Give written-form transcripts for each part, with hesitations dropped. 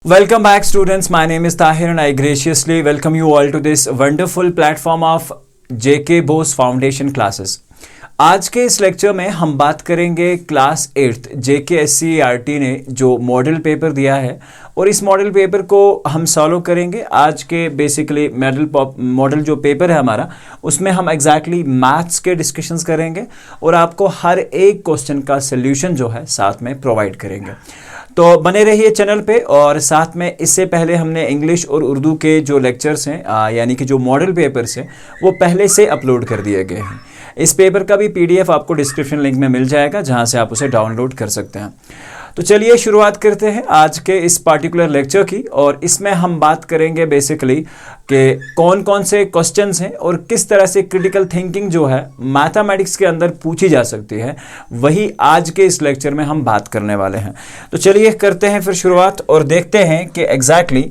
Welcome back, students. My name is Tahir and I graciously welcome you all to this wonderful platform of JK Bose Foundation classes. आज के इस lecture में हम बात करेंगे class 8th JKSCERT ने जो मॉडल पेपर दिया है और इस मॉडल पेपर को हम सॉल्व करेंगे. आज के बेसिकली मॉडल जो पेपर है हमारा उसमें हम एग्जैक्टली मैथ्स के डिस्कशंस करेंगे और आपको हर एक क्वेश्चन का सल्यूशन जो है साथ में प्रोवाइड करेंगे. तो बने रहिए चैनल पे. और साथ में इससे पहले हमने इंग्लिश और उर्दू के जो लेक्चर्स हैं यानी कि जो मॉडल पेपर्स हैं वो पहले से अपलोड कर दिए गए हैं. इस पेपर का भी पीडीएफ आपको डिस्क्रिप्शन लिंक में मिल जाएगा जहां से आप उसे डाउनलोड कर सकते हैं. तो चलिए शुरुआत करते हैं आज के इस पार्टिकुलर लेक्चर की. और इसमें हम बात करेंगे बेसिकली कि कौन कौन से क्वेश्चंस हैं और किस तरह से क्रिटिकल थिंकिंग जो है मैथमेटिक्स के अंदर पूछी जा सकती है, वही आज के इस लेक्चर में हम बात करने वाले हैं. तो चलिए करते हैं फिर शुरुआत और देखते हैं कि एग्जैक्टली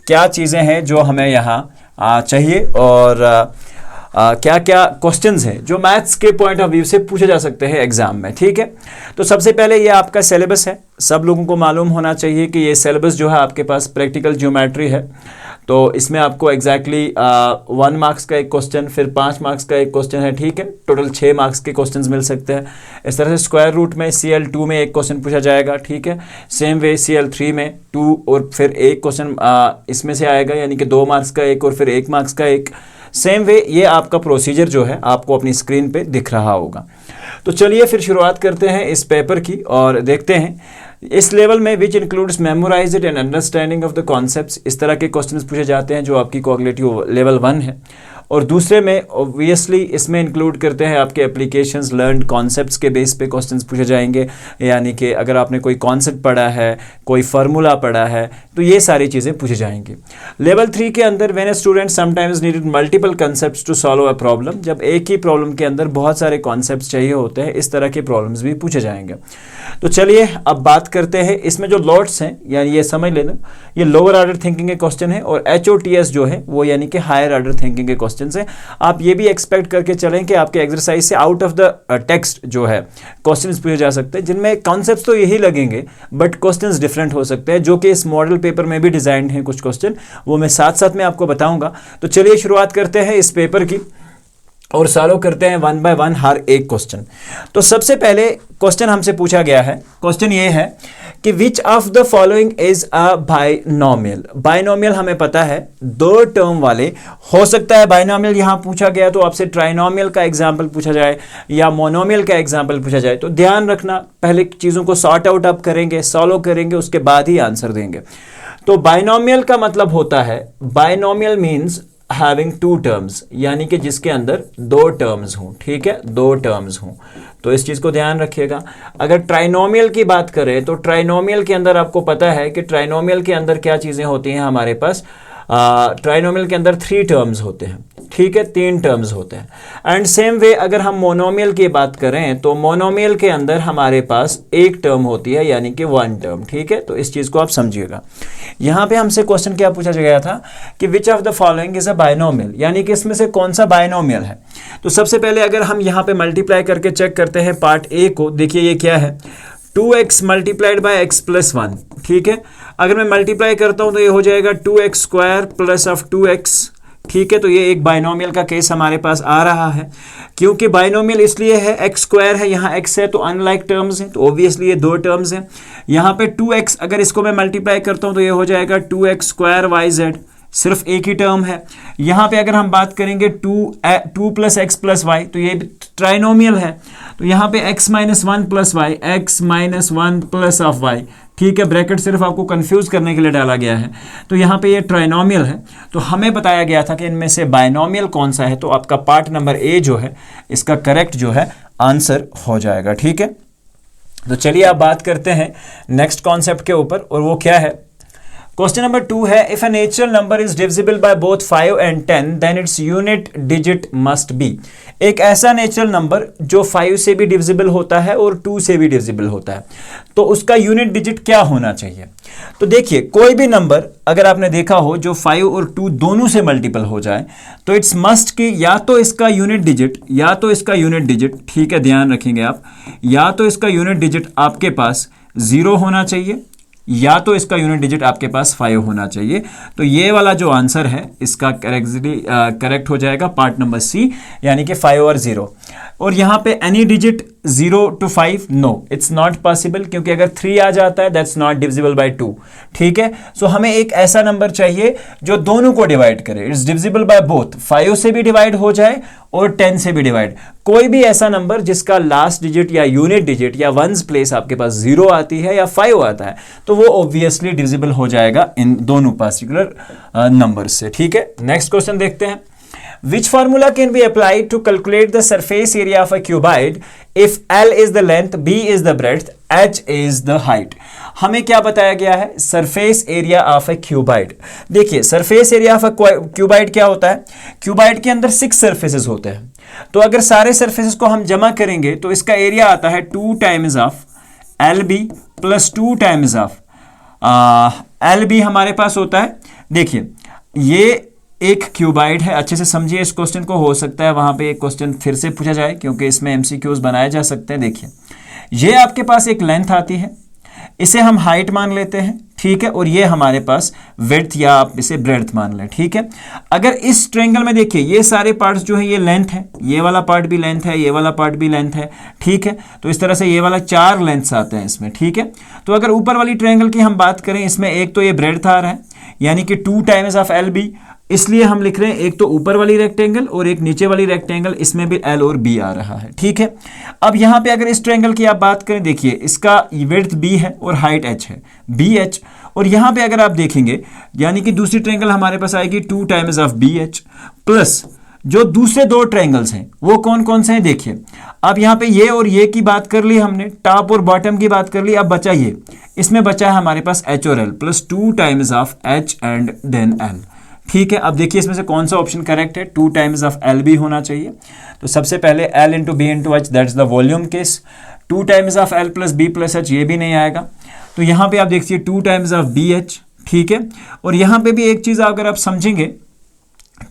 क्या चीज़ें हैं जो हमें यहाँ चाहिए और क्या क्या क्वेश्चंस हैं जो मैथ्स के पॉइंट ऑफ व्यू से पूछे जा सकते हैं एग्जाम में. ठीक है, तो सबसे पहले ये आपका सिलेबस है. सब लोगों को मालूम होना चाहिए कि ये सिलेबस जो है आपके पास प्रैक्टिकल ज्योमेट्री है. तो इसमें आपको एग्जैक्टली 1 मार्क्स का एक क्वेश्चन, फिर 5 मार्क्स का एक क्वेश्चन है. ठीक है, टोटल 6 मार्क्स के क्वेश्चंस मिल सकते हैं. इस तरह से स्क्वायर रूट में CL2 में एक क्वेश्चन पूछा जाएगा. ठीक है, सेम वे CL3 में 2 और फिर एक क्वेश्चन इसमें से आएगा यानी कि 2 मार्क्स का एक और फिर 1 मार्क्स का एक. सेम वे ये आपका प्रोसीजर जो है आपको अपनी स्क्रीन पे दिख रहा होगा. तो चलिए फिर शुरुआत करते हैं इस पेपर की और देखते हैं इस लेवल में which includes memorised and understanding of the concepts. इस तरह के क्वेश्चंस पूछे जाते हैं जो आपकी कॉग्निटिव लेवल 1 है. और दूसरे में ऑब्वियसली इसमें इंक्लूड करते हैं आपके एप्लीकेशंस लर्न कॉन्सेप्ट्स के बेस पे क्वेश्चंस पूछे जाएंगे. यानी कि अगर आपने कोई कॉन्सेप्ट पढ़ा है, कोई फार्मूला पढ़ा है, तो ये सारी चीज़ें पूछी जाएंगी. लेवल 3 के अंदर when a student sometimes needed multiple concepts to solve a problem, जब एक ही प्रॉब्लम के अंदर बहुत सारे कॉन्सेप्ट्स चाहिए होते हैं, इस तरह के प्रॉब्लम्स भी पूछे जाएंगे. तो चलिए अब बात करते हैं. इसमें जो लॉट्स हैं यानी ये समझ लेना, ये लोअर ऑर्डर थिंकिंग के क्वेश्चन है और HOTS जो है वो यानी कि हायर ऑर्डर थिंकिंग के क्वेश्चन है. आप ये भी एक्सपेक्ट करके चलें कि आपके एक्सरसाइज से आउट ऑफ द टेक्स्ट जो है क्वेश्चंस पूछे जा सकते हैं जिनमें कॉन्सेप्ट्स तो यही लगेंगे बट क्वेश्चंस डिफरेंट हो सकते हैं, जो कि इस मॉडल पेपर में भी डिजाइन हैं कुछ क्वेश्चन, वो मैं साथ साथ में आपको बताऊंगा. तो चलिए शुरुआत करते हैं इस पेपर की और सॉल्व करते हैं 1 बाय 1 हर एक क्वेश्चन. तो सबसे पहले क्वेश्चन हमसे पूछा गया है. क्वेश्चन ये है कि विच of the following is a binomial. Binomial हमें पता है 2 टर्म वाले हो सकता है. बाइनोमियल यहां पूछा गया तो आपसे ट्राइनोमियल का एग्जाम्पल पूछा जाए या मोनोमियल का एग्जाम्पल पूछा जाए, तो ध्यान रखना पहले चीजों को सॉर्ट आउट आप करेंगे, सॉल्व करेंगे, उसके बाद ही आंसर देंगे. तो बाइनोमियल का मतलब होता है, बाइनोमियल मीन्स हैविंग 2 टर्म्स, यानी कि जिसके अंदर 2 टर्म्स हों. ठीक है, 2 टर्म्स हों. तो इस चीज को ध्यान रखिएगा. अगर ट्राइनोमियल की बात करें तो ट्राइनोमियल के अंदर आपको पता है कि ट्राइनोमियल के अंदर क्या चीजें होती हैं हमारे पास. ट्राइनोमियल के अंदर 3 टर्म्स होते हैं. ठीक है, 3 टर्म्स होते हैं. एंड सेम वे अगर हम मोनोमियल की बात करें तो मोनोमियल के अंदर हमारे पास 1 टर्म होती है यानी कि 1 टर्म. ठीक है, तो इस चीज को आप समझिएगा. यहां पे हमसे क्वेश्चन क्या पूछा गया था कि विच of the following is a binomial, यानी कि इसमें से कौन सा बाइनोमियल है. तो सबसे पहले अगर हम यहां पे मल्टीप्लाई करके चेक करते हैं पार्ट ए को, देखिए ये क्या है, 2x multiplied by x plus 1. ठीक है, अगर मैं मल्टीप्लाई करता हूं तो ये हो जाएगा 2x square plus of 2x. ठीक है, तो ये एक बाइनोमियल का केस हमारे पास आ रहा है. क्योंकि बाइनोमियल इसलिए है, x स्क्वायर है, यहाँ x है, तो अनलाइक टर्म्स हैं, तो ऑब्वियसली ये 2 टर्म्स हैं. यहाँ पे 2x अगर इसको मैं मल्टीप्लाई करता हूँ तो ये हो जाएगा 2x स्क्वायर yz, सिर्फ एक ही टर्म है. यहाँ पे अगर हम बात करेंगे 2 प्लस एक्स प्लस वाई, तो ये ट्राइनोमियल है. तो यहाँ पे x minus 1 plus y, x minus 1 plus of y. ठीक है, ब्रैकेट सिर्फ आपको कंफ्यूज करने के लिए डाला गया है. तो यहाँ पे ये ट्राइनोमियल है. तो हमें बताया गया था कि इनमें से बाइनोमियल कौन सा है, तो आपका पार्ट नंबर ए जो है इसका करेक्ट जो है आंसर हो जाएगा. ठीक है, तो चलिए आप बात करते हैं नेक्स्ट कॉन्सेप्ट के ऊपर और वो क्या है. क्वेश्चन नंबर 2 है, if a natural number is divisible by both 5 and 10 then its unit digit must be. एक ऐसा नेचुरल नंबर जो 5 से भी डिविजिबल होता है और 2 से भी डिविजिबल होता है, तो उसका यूनिट डिजिट क्या होना चाहिए. तो देखिए कोई भी नंबर अगर आपने देखा हो जो 5 और 2 दोनों से मल्टीपल हो जाए तो इट्स मस्ट कि या तो इसका यूनिट डिजिट ठीक है, ध्यान रखेंगे आप, या तो इसका यूनिट डिजिट आपके पास 0 होना चाहिए, या तो इसका यूनिट डिजिट आपके पास 5 होना चाहिए। तो ये वाला जो आंसर है इसका करेक्ट हो जाएगा पार्ट नंबर सी, यानी कि 5 और 0। और यहाँ पे any digit 0 to 5, no it's not possible, क्योंकि अगर 3 आ जाता है दैट्स नॉट डिविजिबल बाय 2। ठीक है, सो हमें एक ऐसा नंबर चाहिए जो दोनों को डिवाइड करे, इट्स डिविजिबल बाय बोथ, 5 से भी डिवाइड हो जाए और 10 से भी डिवाइड। कोई भी ऐसा नंबर जिसका लास्ट डिजिट या यूनिट डिजिट या वंस प्लेस आपके पास 0 आती है या 5 आता है, तो वो ऑब्वियसली डिविजिबल हो जाएगा इन दोनों पर्टिकुलर नंबर से। ठीक है, नेक्स्ट क्वेश्चन देखते हैं। Which formula can be applied to calculate the surface area of a cuboid if L is the length, B is the breadth, H is the height? हमें क्या बताया गया है? Surface area of a cuboid. देखिए, surface area of a cuboid क्या होता है? Cuboid के अंदर 6 सरफेसेस होते हैं, तो अगर सारे सरफेसेस को हम जमा करेंगे तो इसका एरिया आता है 2 times of LB plus 2 times of LB हमारे पास होता है। देखिए, ये एक क्यूबाइड है, अच्छे से समझिए इस क्वेश्चन को, हो सकता है वहां पे एक क्वेश्चन फिर से पूछा जाए क्योंकि इसमें एमसीक्यूज बनाए जा सकते हैं। देखिए, ये आपके पास एक लेंथ आती है, इसे हम हाइट मान लेते हैं, ठीक है, और ये हमारे पास विड्थ या आप इसे ब्रेड्थ मान लें। ठीक है, अगर इस ट्रायंगल में देखिए ये सारे पार्ट्स जो है ये लेंथ है, ये वाला पार्ट भी लेंथ है, ये वाला पार्ट भी लेंथ है। ठीक है, तो इस तरह से ये वाला 4 लेंथ्स आते हैं इसमें। ठीक है, तो अगर ऊपर वाली ट्रायंगल की हम बात करें, इसमें एक तो ये ब्रेड्थ आ रहा है यानी कि 2 टाइम्स ऑफ LB, इसलिए हम लिख रहे हैं एक तो ऊपर वाली रेक्टेंगल और एक नीचे वाली रेक्टेंगल, इसमें भी L और B आ रहा है। ठीक है, अब यहां पे अगर इस ट्रायंगल की आप बात करें, देखिए इसका विड्थ B है और हाइट H है, BH। और यहां पे अगर आप देखेंगे यानी कि दूसरी ट्रायंगल हमारे पास आएगी 2 टाइम्स ऑफ BH प्लस जो दूसरे 2 ट्रायंगल्स हैं वो कौन कौन से हैं। देखिए, अब यहां पे ये और ये की बात कर ली हमने, टॉप और बॉटम की बात कर ली, अब बचा ये, इसमें बचा है हमारे पास H और L plus 2 times of H and then L। ठीक है, अब देखिए इसमें से कौन सा ऑप्शन करेक्ट है? 2 टाइम्स ऑफ LB होना चाहिए। तो सबसे पहले L into B into H, that's the volume case. 2 times of L plus B plus H, ये भी नहीं आएगा। तो यहाँ पे आप देखिए 2 टाइम्स ऑफ BH। ठीक है, और यहाँ पे भी एक चीज़ अगर आप समझेंगे,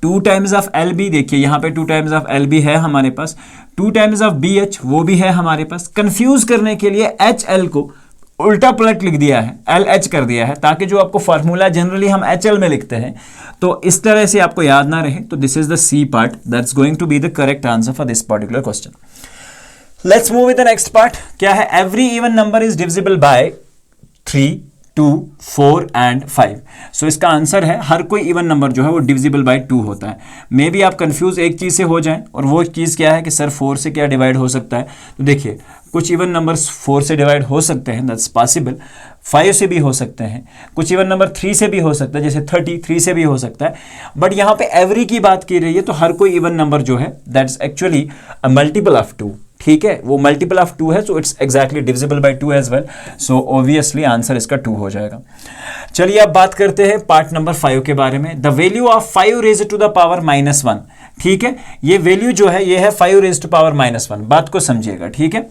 2 टाइम्स ऑफ LB, देखिए यहाँ पे 2 टाइम्स ऑफ LB है हमारे पास, 2 टाइम्स ऑफ BH वो भी है हमारे पास। कंफ्यूज करने के लिए HL को उल्टा पलट लिख दिया है, LH कर दिया है, ताकि जो आपको फार्मूला जनरली हम HL में लिखते हैं तो इस तरह से आपको याद ना रहे। तो this is the C part, that's going to be the correct answer for this particular question. Let's move with the next part. क्या है? Every even number is divisible by 3, 2, 4 and 5। So इसका आंसर है हर कोई even number जो है वो divisible by 2 होता है। मे बी आप कंफ्यूज एक चीज़ से हो जाएं, और वो चीज़ क्या है कि सर 4 से क्या डिवाइड हो सकता है। तो देखिए, कुछ इवन नंबर्स 4 से डिवाइड हो सकते हैं, दैट्स पॉसिबल। 5 से भी हो सकते हैं, कुछ इवन नंबर 3 से भी हो सकता है, जैसे 33 से भी हो सकता है। बट यहाँ पे एवरी की बात की रही है, तो हर कोई इवन नंबर जो है that's actually a multiple of 2। ठीक है, वो मल्टीपल ऑफ 2 है, so it's exactly divisible by 2 as well. So obviously answer इसका 2 हो जाएगा। चलिए अब बात करते हैं पार्ट नंबर 5 के बारे में। The value of 5 raised to the power -1। ठीक है, ये वैल्यू जो है ये है 5 रेज़्ड टू पावर -1। बात को समझिएगा। ठीक है,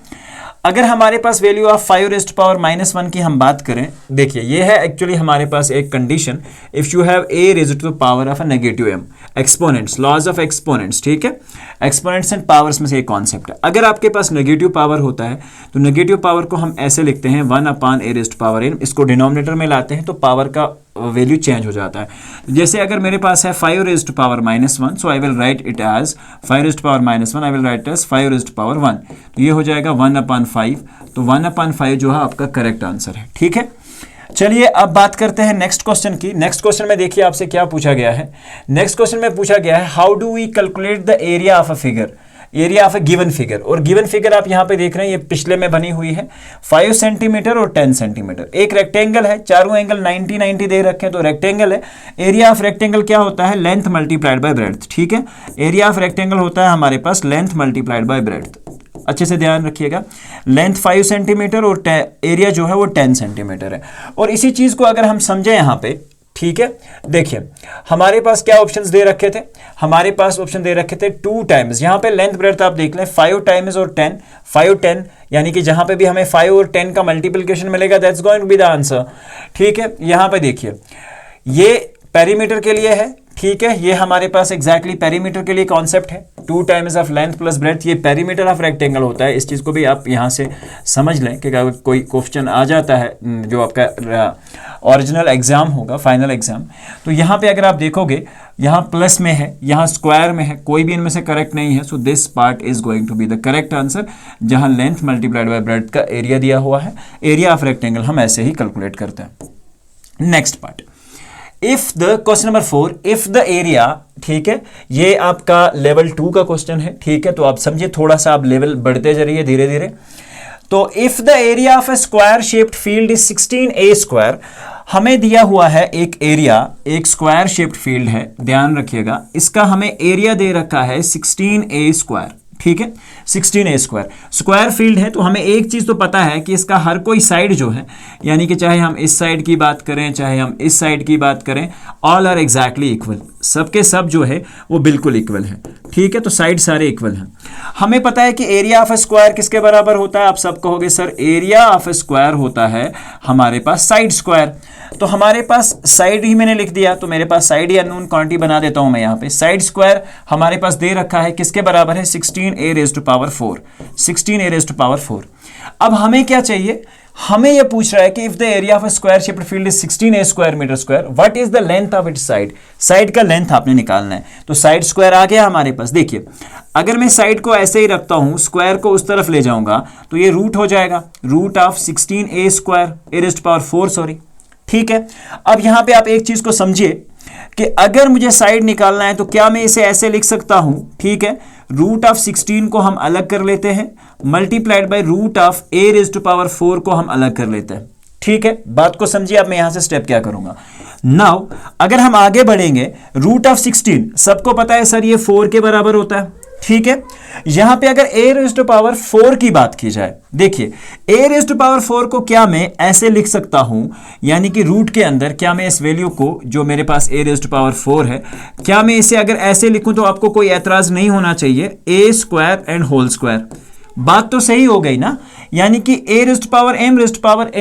अगर हमारे पास value of 5 raised to power -1 की हम बात करें, देखिए ये है एक्चुअली हमारे पास एक condition, if you have a raised to the power of a negative m, exponents, laws of exponents. ठीक है, एक्सपोनेंट्स एंड पावर्स में से एक कॉन्सेप्ट है। अगर आपके पास नेगेटिव पावर होता है तो नेगेटिव पावर को हम ऐसे लिखते हैं 1/a raised to power n। इसको डिनोमिनेटर में लाते हैं तो पावर का वैल्यू चेंज हो जाता है। जैसे अगर मेरे पास है 5 raised to power -1, so I will write it as 5 raised to power -1, I will write as 5 raised to power 1। तो ये हो जाएगा 1/5। तो 1/5 जो है आपका करेक्ट आंसर है। ठीक है, चलिए अब बात करते हैं नेक्स्ट क्वेश्चन की। नेक्स्ट क्वेश्चन में देखिए आपसे क्या पूछा गया है। नेक्स्ट क्वेश्चन में पूछा गया है, how do we calculate the area of a figure, area of a given figure. और गिवन फिगर आप यहाँ पे देख रहे हैं, ये पिछले में बनी हुई है 5 सेंटीमीटर और 10 सेंटीमीटर। एक रेक्टेंगल है, चारों एंगल 90-90 दे रखे हैं, तो रेक्टेंगल है। एरिया ऑफ रेक्टेंगल क्या होता है? Length multiplied by breadth. ठीक है, एरिया ऑफ रेक्टेंगल होता है हमारे पास लेंथ मल्टीप्लाइड बाय ब्रेड्थ। अच्छे से ध्यान रखिएगा, लेंथ 5 सेंटीमीटर और एरिया जो है वो 10 सेंटीमीटर है। और इसी चीज को अगर हम समझें यहाँ पे, ठीक है, देखिए हमारे पास क्या ऑप्शंस दे रखे थे? हमारे पास ऑप्शन दे रखे थे 2 टाइम्स, यहाँ पे लेंथ ब्रेड्थ आप देख लें 5 टाइम्स और 10, 5 10, यानी कि जहां पे भी हमें 5 और 10 का मल्टीप्लिकेशन मिलेगा that's going to be the answer. ठीक है, यहां पे देखिए ये पेरीमीटर के लिए है। ठीक है, ये हमारे पास एग्जैक्टली पेरीमीटर के लिए कॉन्सेप्ट है। 2 times of length plus breadth, ये पेरीमीटर ऑफ रेक्टेंगल होता है। इस चीज़ को भी आप यहाँ से समझ लें कि अगर कोई क्वेश्चन आ जाता है जो आपका ओरिजिनल एग्जाम होगा, फाइनल एग्जाम, तो यहाँ पे अगर आप देखोगे यहाँ प्लस में है, यहाँ स्क्वायर में है, कोई भी इनमें से करेक्ट नहीं है। So this part is going to be the correct answer, जहाँ लेंथ मल्टीप्लाइड बाय ब्रेड्थ का एरिया दिया हुआ है। एरिया ऑफ रेक्टेंगल हम ऐसे ही कैलकुलेट करते हैं। Next part, if the question number 4, if the area, ठीक है, ये आपका लेवल 2 का क्वेश्चन है, ठीक है, तो आप समझिए, थोड़ा सा आप लेवल बढ़ते जाइए धीरे धीरे। तो if the area of A square shaped field is 16a square, हमें दिया हुआ है एक एरिया, एक स्क्वायर शेप्ड फील्ड है, ध्यान रखिएगा, इसका हमें एरिया दे रखा है 16a स्क्वायर, ठीक है, 16a स्क्वायर। स्क्वायर फील्ड है तो हमें एक चीज तो पता है कि इसका हर कोई साइड जो है, यानी कि चाहे हम इस साइड की बात करें चाहे हम इस साइड की बात करें, ऑल आर एग्जैक्टली इक्वल, सबके सब जो है वो बिल्कुल इक्वल है, ठीक है, तो साइड सारे इक्वल हैं। हमें पता है कि एरिया ऑफ ए स्क्वायर किसके बराबर होता है, आप सब कहोगे sir area of A square होता है हमारे पास साइड स्क्वायर। तो हमारे पास साइड ही मैंने लिख दिया, तो मेरे पास साइड ही अननोन क्वांटिटी बना देता हूं मैं यहाँ पे। साइड स्क्वायर हमारे पास दे रखा है किसके बराबर है, 16a raise to power 4, 16a raise to power 4। अब हमें क्या चाहिए, हमें यह पूछ रहा है कि if the area of a square shaped field is 16a square metre square, what is the length of its side, side का लेंथ आपने निकालना है। तो साइड स्क्वायर आ गया हमारे पास। देखिए अगर मैं साइड को ऐसे ही रखता हूं, स्क्वायर को उस तरफ ले जाऊंगा, तो ये रूट हो जाएगा, root of 16a square a raise to power 4, sorry, ठीक है। अब यहां पे आप एक चीज को समझिए कि अगर मुझे साइड निकालना है तो क्या मैं इसे ऐसे लिख सकता हूं, ठीक है, रूट ऑफ 16 को हम अलग कर लेते हैं, multiplied by root of a raise to power 4 को हम अलग कर लेते हैं, ठीक है। बात को समझिए, अब मैं यहां से स्टेप क्या करूंगा। नाउ अगर हम आगे बढ़ेंगे, रूट ऑफ 16 सबको पता है सर ये 4 के बराबर होता है, ठीक है। यहां पे अगर a रेज़ टू पावर 4 की बात की जाए, देखिए a रेज़ टू पावर 4 को क्या मैं ऐसे लिख सकता हूं, यानी कि रूट के अंदर क्या मैं इस वैल्यू को जो मेरे पास a रेज़ टू पावर 4 है, क्या मैं इसे अगर ऐसे लिखूं तो आपको कोई एतराज नहीं होना चाहिए, a square and whole square. बात तो सही हो गई ना, यानी कि a raise to power m raise to power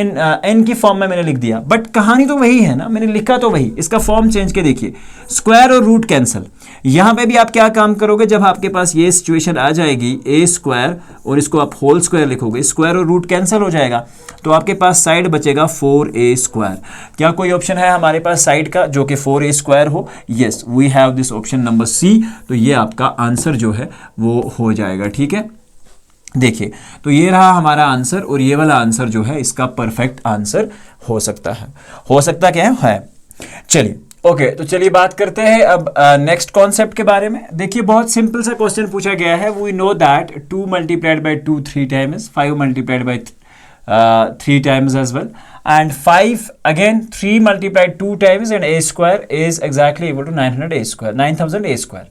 n की फॉर्म में मैंने लिख दिया, बट कहानी तो वही है ना, मैंने लिखा तो वही, इसका फॉर्म चेंज के देखिए, स्क्वायर और रूट कैंसिल। यहां पे भी आप क्या काम करोगे, जब आपके पास ये सिचुएशन आ जाएगी, a स्क्वायर और इसको आप होल स्क्वायर लिखोगे, स्क्वायर और रूट कैंसिल हो जाएगा, तो आपके पास साइड बचेगा 4a स्क्वायर। क्या कोई ऑप्शन है हमारे पास साइड का जो कि 4a स्क्वायर हो? Yes, we have this option number C. तो ये आपका आंसर जो है वो हो जाएगा, ठीक है। देखिए तो ये रहा हमारा आंसर, और ये वाला आंसर जो है इसका परफेक्ट आंसर हो सकता है। हो सकता क्या है? चलिए ओके, तो चलिए बात करते हैं अब नेक्स्ट कॉन्सेप्ट के बारे में। देखिए बहुत सिंपल सा क्वेश्चन पूछा गया है। We know that 2 multiplied by 2 3 times, 5 multiplied by 3 times as well, and 5 again 3 multiplied 2 times, and a square is exactly equal to 900 a square, 9000 a square.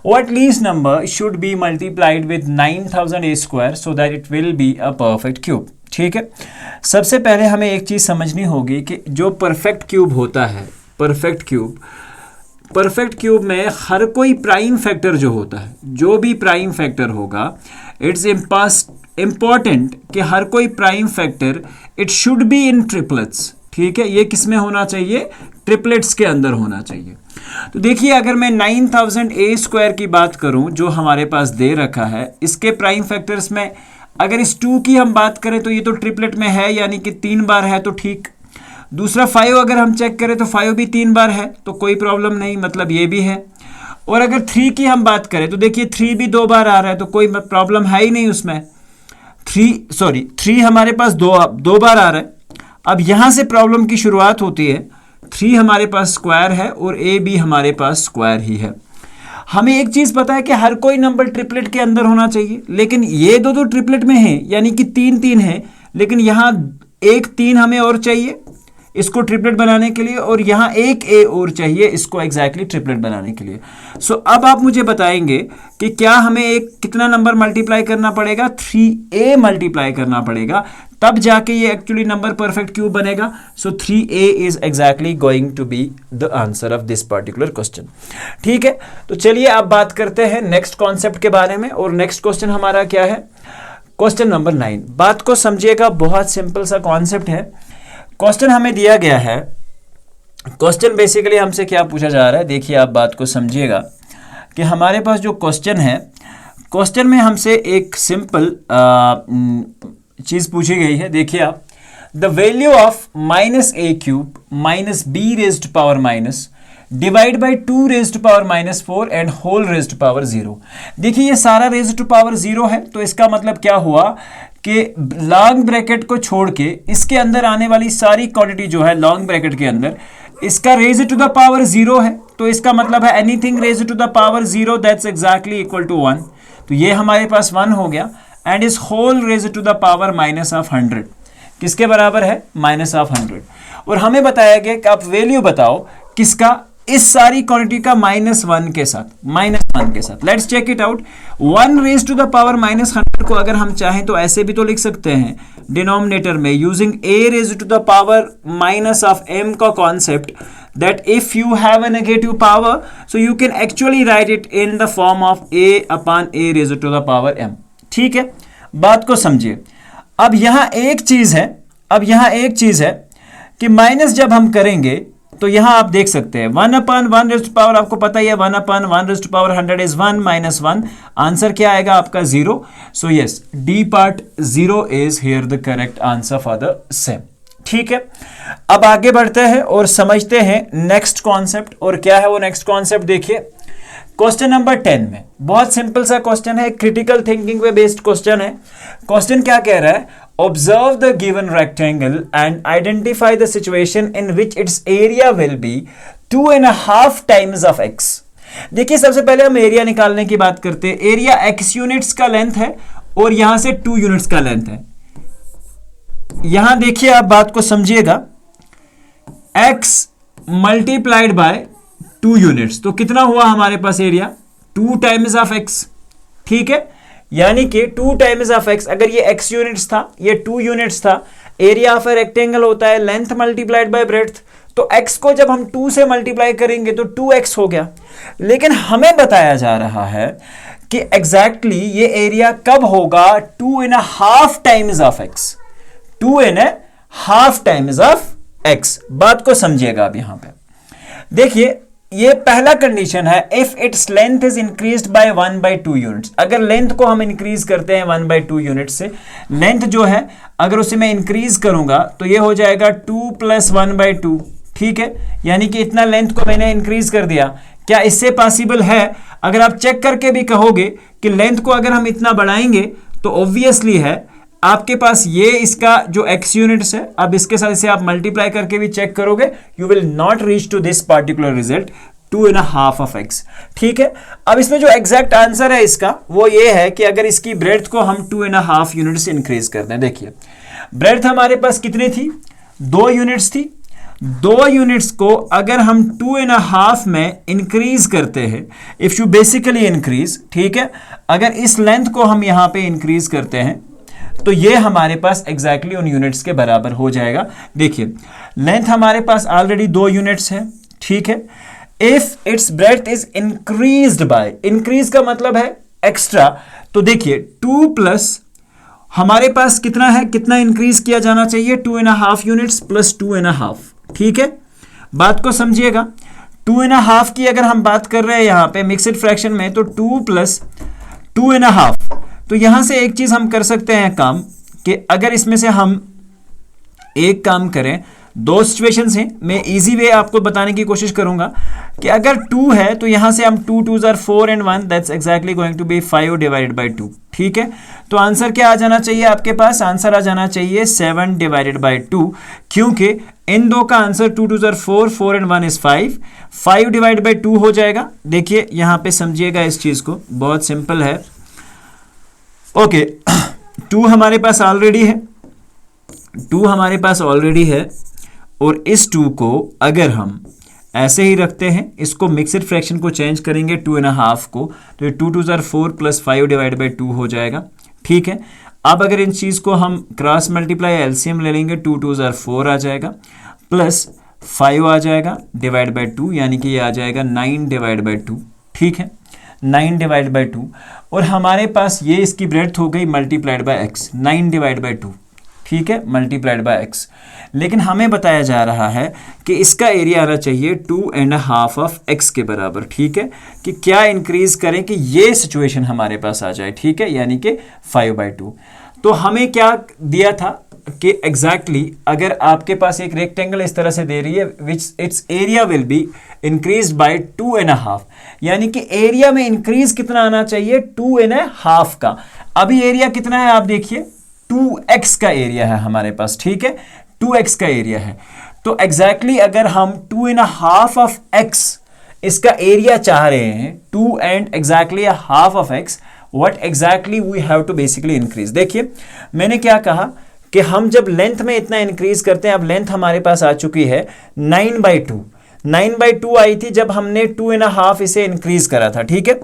What least number should be multiplied with 9000 a square so that it will be a perfect cube? ठीक है, सबसे पहले हमें एक चीज समझनी होगी कि जो परफेक्ट क्यूब होता है, परफेक्ट क्यूब में हर कोई प्राइम फैक्टर जो होता है, जो भी प्राइम फैक्टर होगा, इट्स इंपॉर्टेंट कि हर कोई prime factor it should be in triplets. ठीक है, ये किस में होना चाहिए? ट्रिपलेट्स के अंदर होना चाहिए। तो देखिए अगर मैं 9000 a स्क्वायर की बात करूं जो हमारे पास दे रखा है, इसके प्राइम फैक्टर्स में अगर इस 2 की हम बात करें तो ये तो ट्रिपलेट में है, यानी कि 3 बार है तो ठीक। दूसरा 5 अगर हम चेक करें तो 5 भी 3 बार है, तो कोई प्रॉब्लम नहीं, मतलब ये भी है। और अगर 3 की हम बात करें तो देखिए 3 भी 2 बार आ रहा है, तो कोई प्रॉब्लम है ही नहीं उसमें। 3 हमारे पास दो बार आ रहा है। अब यहां से प्रॉब्लम की शुरुआत होती है। 3 हमारे पास स्क्वायर है और a भी हमारे पास स्क्वायर ही है। हमें एक चीज पता है कि हर कोई नंबर ट्रिपलेट के अंदर होना चाहिए, लेकिन ये दो तो ट्रिपलेट में है, यानी कि 3 है, लेकिन यहां एक 3 हमें और चाहिए इसको ट्रिपलेट बनाने के लिए, और यहाँ एक a और चाहिए इसको एग्जैक्टली ट्रिपलेट बनाने के लिए। सो अब आप मुझे बताएंगे कि क्या हमें एक कितना नंबर मल्टीप्लाई करना पड़ेगा? 3a मल्टीप्लाई करना पड़ेगा, तब जाके ये एक्चुअली नंबर परफेक्ट क्यूब बनेगा। So 3a is exactly going to be the answer of this particular question. ठीक है, तो चलिए अब बात करते हैं नेक्स्ट कॉन्सेप्ट के बारे में। और नेक्स्ट क्वेश्चन हमारा क्या है? Question number 9। बात को समझिएगा, बहुत सिंपल सा कॉन्सेप्ट है। क्वेश्चन हमें दिया गया है। क्वेश्चन बेसिकली हमसे क्या पूछा जा रहा है, देखिए आप बात को समझिएगा कि हमारे पास जो क्वेश्चन है, क्वेश्चन में हमसे एक सिंपल चीज़ पूछी गई है। देखिए आप, the value of minus a cube minus b raised power minus divide by 2 raised power minus 4 and whole raised power 0। देखिए ये सारा रेज्ड पावर 0 है, तो इसका मतलब क्या हुआ कि लॉन्ग ब्रैकेट को छोड़ के इसके अंदर आने वाली सारी क्वांटिटी जो है लॉन्ग ब्रैकेट के अंदर, इसका रेज्ड टू द पावर 0 है, तो इसका मतलब है anything raised to the power 0 that's exactly equal to 1। तो ये हमारे पास 1 हो गया। And is whole raised to the power minus of 100 किसके बराबर है? Minus of 100। और हमें बताया गया कि आप वैल्यू बताओ किसका? इस सारी क्वांटिटी का -1 के साथ। Let's check it out. 1 raise to the power -100 को अगर हम चाहें तो ऐसे भी तो लिख सकते हैं डिनोमिनेटर में using a raise to the power minus of m का concept, that if you have a negative power so you can actually write it in the form of a upon a raised to the power m। ठीक है, बात को समझिए। अब यहां एक चीज है कि माइनस जब हम करेंगे तो यहां आप देख सकते हैं 1 upon 1 raised to power, आपको पता ही है 1 upon 1 raised to power 100 is 1 minus 1। Answer क्या आएगा आपका? 0। So yes, D part 0 is here the correct answer for the same. ठीक है, अब आगे बढ़ते हैं और समझते हैं नेक्स्ट कॉन्सेप्ट। और क्या है वो नेक्स्ट कॉन्सेप्ट? देखिए क्वेश्चन नंबर 10 में बहुत सिंपल सा क्वेश्चन है, क्रिटिकल थिंकिंग पे बेस्ड क्वेश्चन है। क्वेश्चन क्या कह रहा है? Observe the given rectangle and identify the situation in which its area will B 2.5 times of x। देखिए सबसे पहले हम एरिया निकालने की बात करते हैं। एरिया x यूनिट्स का लेंथ है और यहां से 2 यूनिट्स का लेंथ है। यहां देखिए आप बात को समझिएगा, x मल्टीप्लाइड बाय 2 यूनिट्स, तो कितना हुआ हमारे पास एरिया? 2 times of x। ठीक है, यानी कि 2 टाइम्स ऑफ x। अगर ये x यूनिट्स था, ये 2 यूनिट्स था, एरिया ऑफ ए रेक्टेंगल होता है लेंथ मल्टीप्लाइड बाय ब्रेड्थ, तो x को जब हम 2 से मल्टीप्लाई करेंगे तो 2x हो गया। लेकिन हमें बताया जा रहा है कि एग्जैक्टली ये एरिया कब होगा? 2.5 times of x। 2.5 times of x। बात को समझिएगा अब यहां पे देखिए, ये पहला कंडीशन है, if its length is increased by 1/2 units. अगर लेंथ को हम इंक्रीज करते हैं 1/2 यूनिट से, लेंथ जो है अगर उसे मैं इंक्रीज करूंगा तो ये हो जाएगा 2 + 1/2। ठीक है, यानी कि इतना लेंथ को मैंने इंक्रीज कर दिया। क्या इससे पॉसिबल है? अगर आप चेक करके भी कहोगे कि लेंथ को अगर हम इतना बढ़ाएंगे तो ऑब्वियसली है आपके पास ये इसका जो x यूनिट्स है, अब इसके साथ इसे आप मल्टीप्लाई करके भी चेक करोगे, you will not reach to this particular result 2.5 of x। ठीक है, अब इसमें जो एग्जैक्ट आंसर है इसका वो ये है कि अगर इसकी ब्रेड्थ को हम 2.5 यूनिट से इंक्रीज कर दें। देखिए ब्रेड्थ हमारे पास कितनी थी? 2 यूनिट्स थी। 2 यूनिट्स को अगर हम 2.5 में इंक्रीज करते हैं, इफ यू बेसिकली इंक्रीज, ठीक है, अगर इस लेंथ को हम यहां पे इंक्रीज करते हैं तो ये हमारे पास एग्जैक्टली उन यूनिट्स के बराबर हो जाएगा। देखिए लेंथ हमारे पास ऑलरेडी 2 यूनिट्स है। ठीक है, if it's breadth is increased by, increase का मतलब है एक्स्ट्रा, तो देखिए 2 प्लस हमारे पास कितना है, कितना इंक्रीज किया जाना चाहिए? 2.5 यूनिट्स प्लस 2.5। ठीक है, बात को समझिएगा। 2.5 की अगर हम बात कर रहे हैं यहां पे मिक्स्ड फ्रैक्शन में, तो 2 + 2.5। तो यहां से एक चीज हम कर सकते हैं काम, कि अगर इसमें से हम एक काम करें, 2 सिचुएशंस हैं, मैं इजी वे आपको बताने की कोशिश करूंगा कि अगर 2 है तो यहां से हम 2 2s are 4 and 1 that's exactly going to be 5 divided by 2। ठीक है, तो आंसर क्या आ जाना चाहिए आपके पास? आंसर आ जाना चाहिए 7 डिवाइडेड बाय 2, क्योंकि इन दो का answer 2 2s are 4, 4 and 1 is 5, 5 divided by 2 हो जाएगा। देखिए यहां पे समझिएगा इस चीज को, बहुत सिंपल है। ओके, 2 हमारे पास ऑलरेडी है, 2 हमारे पास ऑलरेडी है, और इस 2 को अगर हम ऐसे ही रखते हैं, इसको मिक्सड फ्रैक्शन को चेंज करेंगे 2.5 को, तो ये 2 2s are 4 + 5 डिवाइडेड बाय 2 हो जाएगा। ठीक है, अब अगर इन चीज़ को हम क्रॉस मल्टीप्लाई एलसीएम ले लेंगे, 2 2s are 4 आ जाएगा, प्लस 5 आ जाएगा डिवाइड बाय 2, यानी कि ये आ जाएगा 9 डिवाइड बाय 2। ठीक है, 9 डिवाइड बाय 2, और हमारे पास ये इसकी ब्रेड्थ हो गई multiplied by x, 9 divide by 2। ठीक है, मल्टीप्लाइड बाय एक्स। लेकिन हमें बताया जा रहा है कि इसका एरिया आना चाहिए 2.5 ऑफ एक्स के बराबर। ठीक है, कि क्या इंक्रीज करें कि ये सिचुएशन हमारे पास आ जाए। ठीक है, यानी कि 5/2। तो हमें क्या दिया था कि एग्जैक्टली अगर आपके पास एक रेक्टेंगल इस तरह से दे रही है which its area will be increase by 2.5, यानी कि एरिया में इंक्रीज कितना आना चाहिए 2.5 का। अभी एरिया कितना है आप देखिए, 2x का एरिया है हमारे पास। ठीक है, 2x का एरिया है। तो एग्जैक्टली अगर हम 2.5 ऑफ x इसका एरिया चाह रहे हैं, 2 and exactly a half of x, what exactly we have to basically increase। देखिए मैंने क्या कहा कि हम जब लेंथ में इतना इंक्रीज करते हैं, अब लेंथ हमारे पास आ चुकी है 9/2। 9/2 आई थी जब हमने 2.5 इसे इंक्रीज करा था। ठीक है,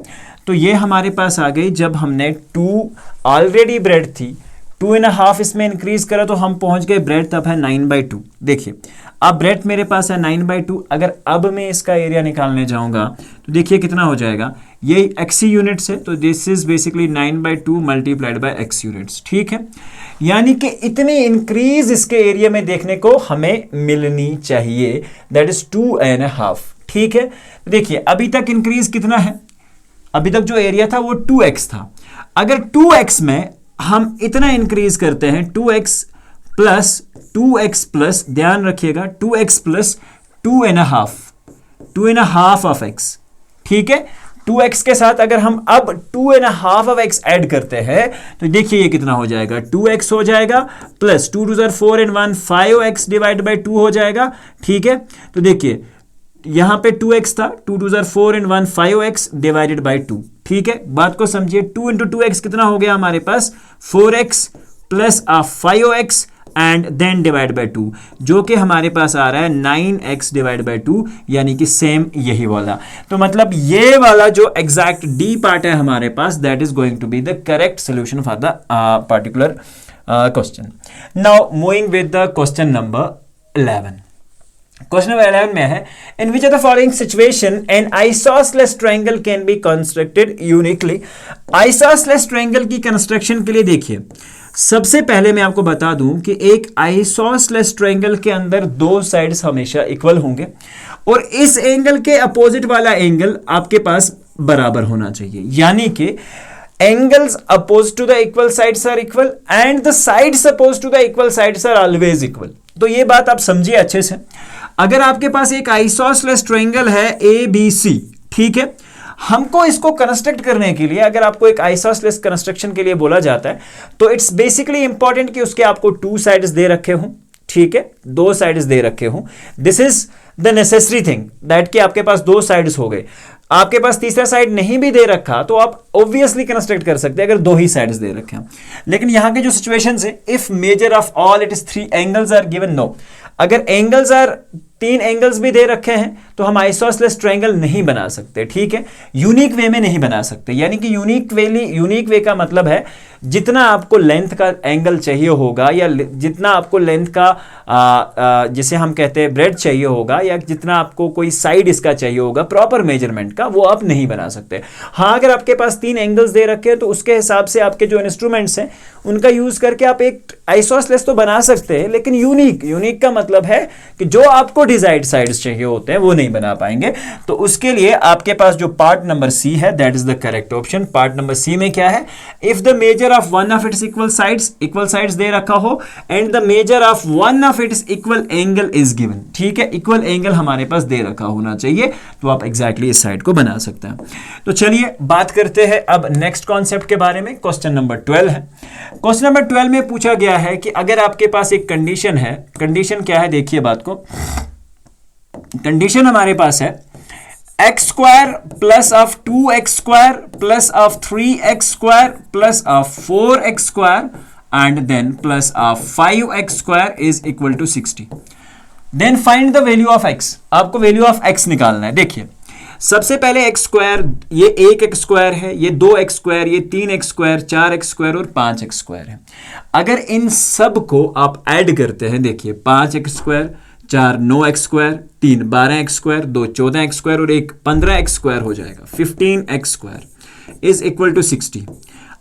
तो ये हमारे पास आ गई जब हमने 2 ऑलरेडी ब्रेड थी, 2.5 इसमें इंक्रीज करा तो हम पहुंच गए, ब्रेड अब है 9/2। देखिए अब ब्रेड मेरे पास है 9/2। अगर अब मैं इसका एरिया निकालने जाऊंगा तो देखिए कितना हो जाएगा, ये एक्सी यूनिट्स है, तो this is basically 9/2 multiplied by x units. ठीक है, यानी कि इतनी इंक्रीज इसके एरिया में देखने को हमें मिलनी चाहिए, दैट इज 2.5। ठीक है, देखिए अभी तक इंक्रीज कितना है, अभी तक जो एरिया था वो 2x था। अगर 2x में हम इतना इंक्रीज करते हैं, 2x प्लस ध्यान रखिएगा 2x प्लस 2.5 ऑफ x। ठीक है, 2x के साथ अगर हम अब 2.5 ऑफ x ऐड करते हैं तो देखिए ये कितना हो जाएगा, 2x हो जाएगा plus 2 2 4 and 1 5x divide by 2 हो जाएगा। ठीक है, तो देखिए यहां पे 2x था, 2 2 4 and 1 5x डिवाइडेड बाई 2। ठीक है, बात को समझिए, 2 into 2x कितना हो गया हमारे पास, 4x plus 5x and then divide by 2, जो कि हमारे पास आ रहा है 9x डिवाइड बाय 2, यानी कि सेम यही वाला। तो मतलब ये वाला जो एग्जैक्ट डी पार्ट है हमारे पास, that is going to be the correct solution for the particular question. Now moving with the question number 11। Question number 11 में है, in which of the following situation an isosceles triangle can be constructed uniquely. Isosceles triangle की construction के लिए देखिए सबसे पहले मैं आपको बता दूं कि एक आइसोसेलेस ट्रायंगल के अंदर दो साइड्स हमेशा इक्वल होंगे और इस एंगल के अपोजिट वाला एंगल आपके पास बराबर होना चाहिए, यानी कि angles opposite to the equal sides are equal and the sides opposite to the equal sides are always equal. तो ये बात आप समझिए अच्छे से। अगर आपके पास एक आइसोसेलेस ट्रायंगल है ABC, ठीक है, हमको इसको कंस्ट्रक्ट करने के लिए, अगर आपको एक आइसोसेलेस कंस्ट्रक्शन के लिए बोला जाता है तो इट्स बेसिकली इंपॉर्टेंट कि उसके आपको 2 साइड्स दे रखे हों। ठीक है, 2 साइड्स दे रखे हों, this is the necessary thing that कि आपके पास 2 साइड्स हो गए। आपके पास तीसरा साइड नहीं भी दे रखा तो आप ऑब्वियसली कंस्ट्रक्ट कर सकते हैं अगर 2 ही साइड्स दे रखे हैं। लेकिन यहां के जो सिचुएशंस है, if measure of all it is 3 angles are given, no, अगर एंगल्स आर 3 एंगल्स भी दे रखे हैं तो हम आइसोसेलेस ट्रायंगल नहीं बना सकते। ठीक है, यूनिक वे में नहीं बना सकते, यानी कि यूनिक वे का मतलब है जितना आपको लेंथ का एंगल चाहिए होगा या जितना आपको लेंथ का जिसे हम कहते हैं ब्रेड चाहिए होगा या जितना आपको कोई साइड इसका चाहिए होगा प्रॉपर मेजरमेंट का, वो आप नहीं बना सकते। हाँ, अगर आपके पास 3 एंगल्स दे रखे हैं तो उसके हिसाब से आपके जो इंस्ट्रूमेंट्स हैं उनका यूज करके आप एक आइसोसेलेस तो बना सकते हैं, लेकिन यूनिक का मतलब है कि जो आपको डिजायर्ड साइड्स चाहिए होते हैं वो नहीं बना पाएंगे। तो उसके लिए आपके पास जो पार्ट नंबर सी है that is the correct option. Part number C में क्या है, if the measure of one of its equal sides दे रखा हो and the measure of one of its equal angle is given. ठीक है, equal angle हमारे पास दे रखा होना चाहिए तो आप एग्जैक्टली इस साइड को बना सकते हैं। तो चलिए बात करते हैं अब नेक्स्ट कॉन्सेप्ट के बारे में। क्वेश्चन नंबर 12 है। क्वेश्चन नंबर 12 में पूछा गया है कि अगर आपके पास एक कंडीशन है, कंडीशन क्या है देखिए बात को, कंडीशन हमारे पास है x square plus of 2x square plus of 3x square plus of 4x square and then plus of 5x square is equal to 60। Then find the value of x। आपको value of x निकालना है। देखिए सबसे पहले x square, ये 1x square है, ये 2x square, ये 3x स्क्वायर, 4x स्क्वायर और 5x स्क्वायर है। अगर इन सब को आप ऐड करते हैं, देखिए 5x square, 4 9x square, 3 12x square, 2 14x square और 1 15x स्क्वायर हो जाएगा, 15x square is equal to 60।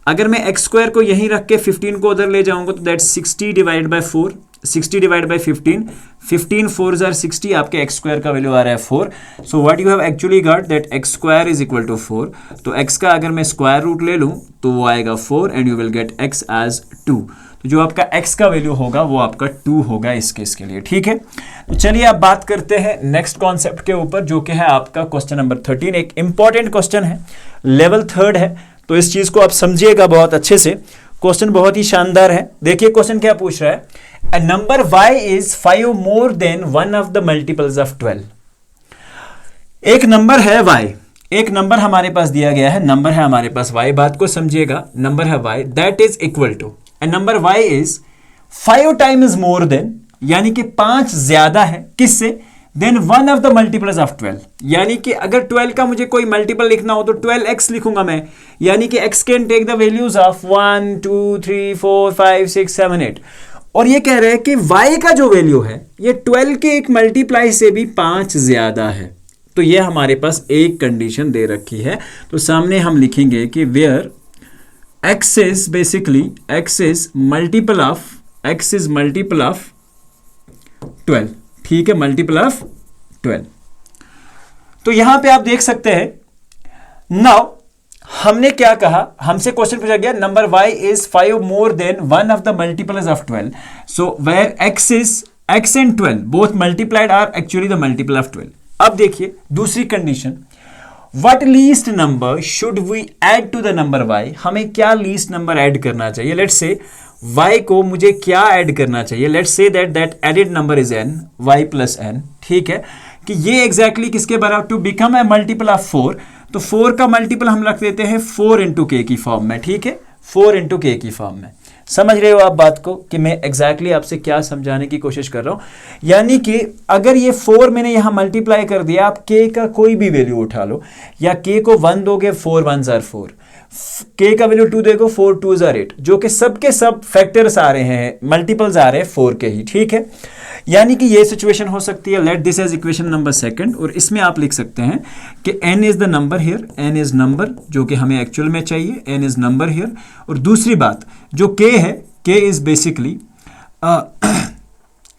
अगर मैं एक्स स्क्वायर को यहीं रख के 15 को उधर ले जाऊंगा तो that 60 divide by 4, 60 divide by 15, 15 4 जार 60, आपके एक्स स्क्वायर का वैल्यू आ रहा है 4. So what you have actually got that x square is equal to 4. तो एक्स का अगर मैं स्क्वायर रूट ले लूं तो वो आएगा 4 and you will get x as 2. तो जो आपका x का वैल्यू होगा वो आपका 2 होगा इस केस के लिए. ठीक है, तो चलिए आप बात करते हैं नेक्स्ट कॉन्सेप्ट के ऊपर जो कि है आपका क्वेश्चन नंबर 13. एक इंपॉर्टेंट क्वेश्चन है, लेवल 3 है, तो इस चीज को आप समझिएगा बहुत अच्छे से. क्वेश्चन बहुत ही शानदार है. देखिए क्वेश्चन क्या पूछ रहा है. A number y is 5 more than one of the multiples of 12. एक नंबर है y, एक नंबर हमारे पास दिया गया है, नंबर है हमारे पास y. बात को समझिएगा, नंबर है y that is equal to number y is 5 times more than, यानी कि 5 ज्यादा है किससे, then one of the multiples of 12. यानी कि अगर 12 का मुझे कोई मल्टीपल लिखना हो तो 12x लिखूंगा मैं, यानी कि x can take the values of 1 2 3 4 5 6 7 8. और ये कह रहे हैं कि y का जो वैल्यू है ये 12 के एक मल्टीप्लाई से भी 5 ज्यादा है. तो ये हमारे पास एक कंडीशन दे रखी है. तो सामने हम लिखेंगे कि where x is basically x is multiple of 12. ठीक है, मल्टीपल ऑफ 12. तो यहां पे आप देख सकते हैं. नाउ हमने क्या कहा, हमसे क्वेश्चन पूछा गया number y is 5 more than one of the multiples of 12. So where x and 12 both multiplied are actually the multiple of 12. अब देखिए दूसरी condition, What least number should we add to the number y? हमें क्या least number add करना चाहिए. Let's से y को मुझे क्या ऐड करना चाहिए. Let's say that added number is n, y plus n. ठीक है, कि ये एग्जैक्टली किसके बराबर, to become a multiple of 4. तो 4 का मल्टीपल हम रख देते हैं 4 इंटू के की फॉर्म में. ठीक है, 4 इंटू के की फॉर्म में. समझ रहे हो आप बात को कि मैं एग्जैक्टली आपसे क्या समझाने की कोशिश कर रहा हूं. यानी कि अगर ये 4 मैंने यहां मल्टीप्लाई कर दिया, आप k का कोई भी वैल्यू उठा लो, या k को 1 दोगे 4 1 जार 4, k का वैल्यू 2 देखो 4 2 जार 8, जो कि सब के सब फैक्टर्स आ रहे हैं, मल्टीपल्स आ रहे हैं 4 के ही. ठीक है, यानी कि ये सिचुएशन हो सकती है. Let this as equation number 2, और इसमें आप लिख सकते हैं कि n is the number here, n is number जो कि हमें एक्चुअल में चाहिए, n इज नंबर हियर. और दूसरी बात जो k है, k इज बेसिकली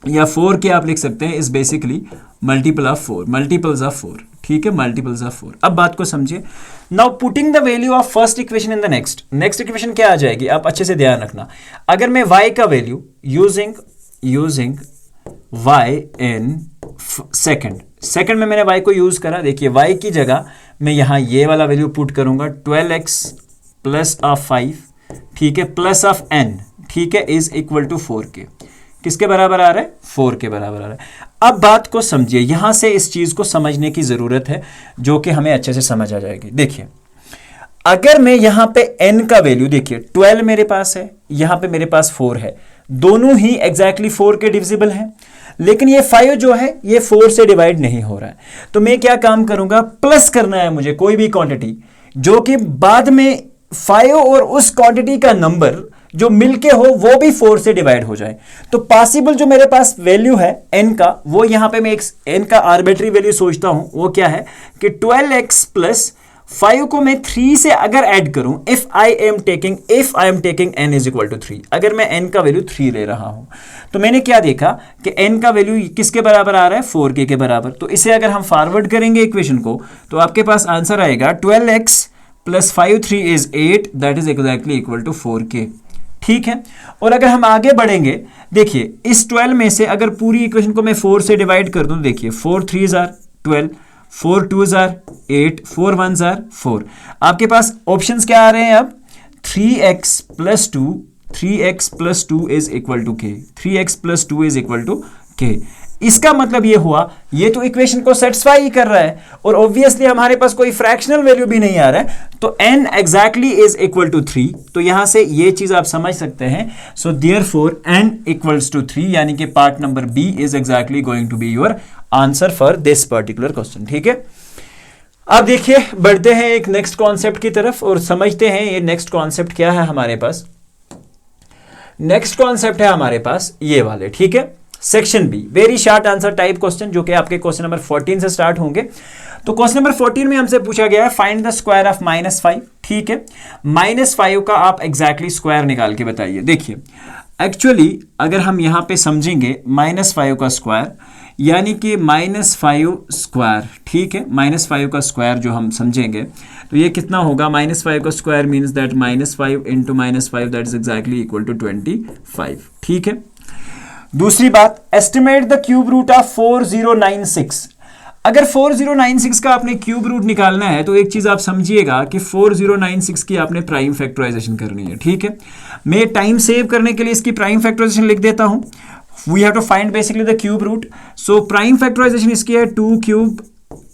या 4 के आप लिख सकते हैं is basically multiple of 4, multiples of 4. ठीक है, मल्टीपल्स ऑफ 4. अब बात को समझिए. Now putting the value of first equation in the next equation क्या आ जाएगी, आप अच्छे से ध्यान रखना. अगर मैं y का value using y in second में मैंने y को यूज करा. देखिए y की जगह मैं यहां ये वाला वैल्यू पुट करूंगा 12x प्लस ऑफ 5, ठीक है, प्लस ऑफ n, ठीक है, इज इक्वल टू 4k. किसके बराबर आ रहा है, 4 के बराबर आ रहा है. अब बात को समझिए, यहां से इस चीज को समझने की जरूरत है जो कि हमें अच्छे से समझ आ जाएगी. देखिए अगर मैं यहां पे n का वैल्यू, देखिए 12 मेरे पास है, यहां पे मेरे पास 4 है, दोनों ही एग्जैक्टली 4 के डिविजिबल हैं, लेकिन ये 5 जो है ये 4 से डिवाइड नहीं हो रहा है. तो मैं क्या काम करूंगा, प्लस करना है मुझे कोई भी क्वांटिटी जो कि बाद में 5 और उस क्वांटिटी का नंबर जो मिलके हो वो भी 4 से डिवाइड हो जाए. तो पॉसिबल जो मेरे पास वैल्यू है n का, वो यहां पे मैं एक n का आर्बिट्री वैल्यू सोचता हूं, वो क्या है कि 12x प्लस 5 को मैं 3 से अगर ऐड करूं, if I am taking n is equal to 3, अगर मैं n का वैल्यू 3 ले रहा हूं, तो मैंने क्या देखा कि n का वैल्यू किसके बराबर आ रहा है, 4k के बराबर. तो इसे अगर हम फॉरवर्ड करेंगे इक्वेशन को, तो आपके पास आंसर आएगा 12x plus 5 3 is 8, that is exactly equal to 4k. ठीक है, और अगर हम आगे बढ़ेंगे, देखिए इस 12 में से अगर पूरी इक्वेशन को मैं 4 से डिवाइड कर दूं, देखिए 4 3 जार 12, 4 2 जार 8, 4 1 जार 4. आपके पास ऑप्शंस क्या आ रहे हैं अब, 3x plus 2 is equal to k, 3x plus 2 is equal to k. इसका मतलब ये हुआ, ये तो इक्वेशन को सेटिस्फाई ही कर रहा है, और ऑब्वियसली हमारे पास कोई फ्रैक्शनल वैल्यू भी नहीं आ रहा है, तो n exactly is equal to 3. तो यहां से ये चीज आप समझ सकते हैं. So therefore n equals to 3, यानी कि part number B is exactly going to be your answer for this particular question. ठीक है, अब देखिए बढ़ते हैं एक नेक्स्ट कॉन्सेप्ट की तरफ और समझते हैं ये नेक्स्ट कॉन्सेप्ट क्या है. हमारे पास नेक्स्ट कॉन्सेप्ट है हमारे पास ये वाले. ठीक है, section B, very short answer type question, जो कि आपके क्वेश्चन नंबर 14 से स्टार्ट होंगे. तो क्वेश्चन नंबर 14 में हमसे पूछा गया है फाइंड द स्क्वायर ऑफ -5. ठीक है। -5 का आप एग्जैक्टली स्क्वायर निकाल के बताइए। देखिए एक्चुअली अगर हम यहाँ पे समझेंगे -5 का स्क्वायर यानी कि -5 स्क्वायर, ठीक है, -5 का स्क्वायर जो हम समझेंगे तो ये कितना होगा, -5 का square means that -5 into -5 that is exactly equal to 25, ठीक है। दूसरी बात, estimate the cube root of 4096। अगर 4096 का आपने क्यूब रूट निकालना है तो एक चीज आप समझिएगा कि 4096 की आपने प्राइम फैक्टराइजेशन करनी है, ठीक है। मैं टाइम सेव करने के लिए इसकी प्राइम फैक्टराइजेशन लिख देता हूं। We have to find basically the cube root, so prime factorization इसकी है 2 cube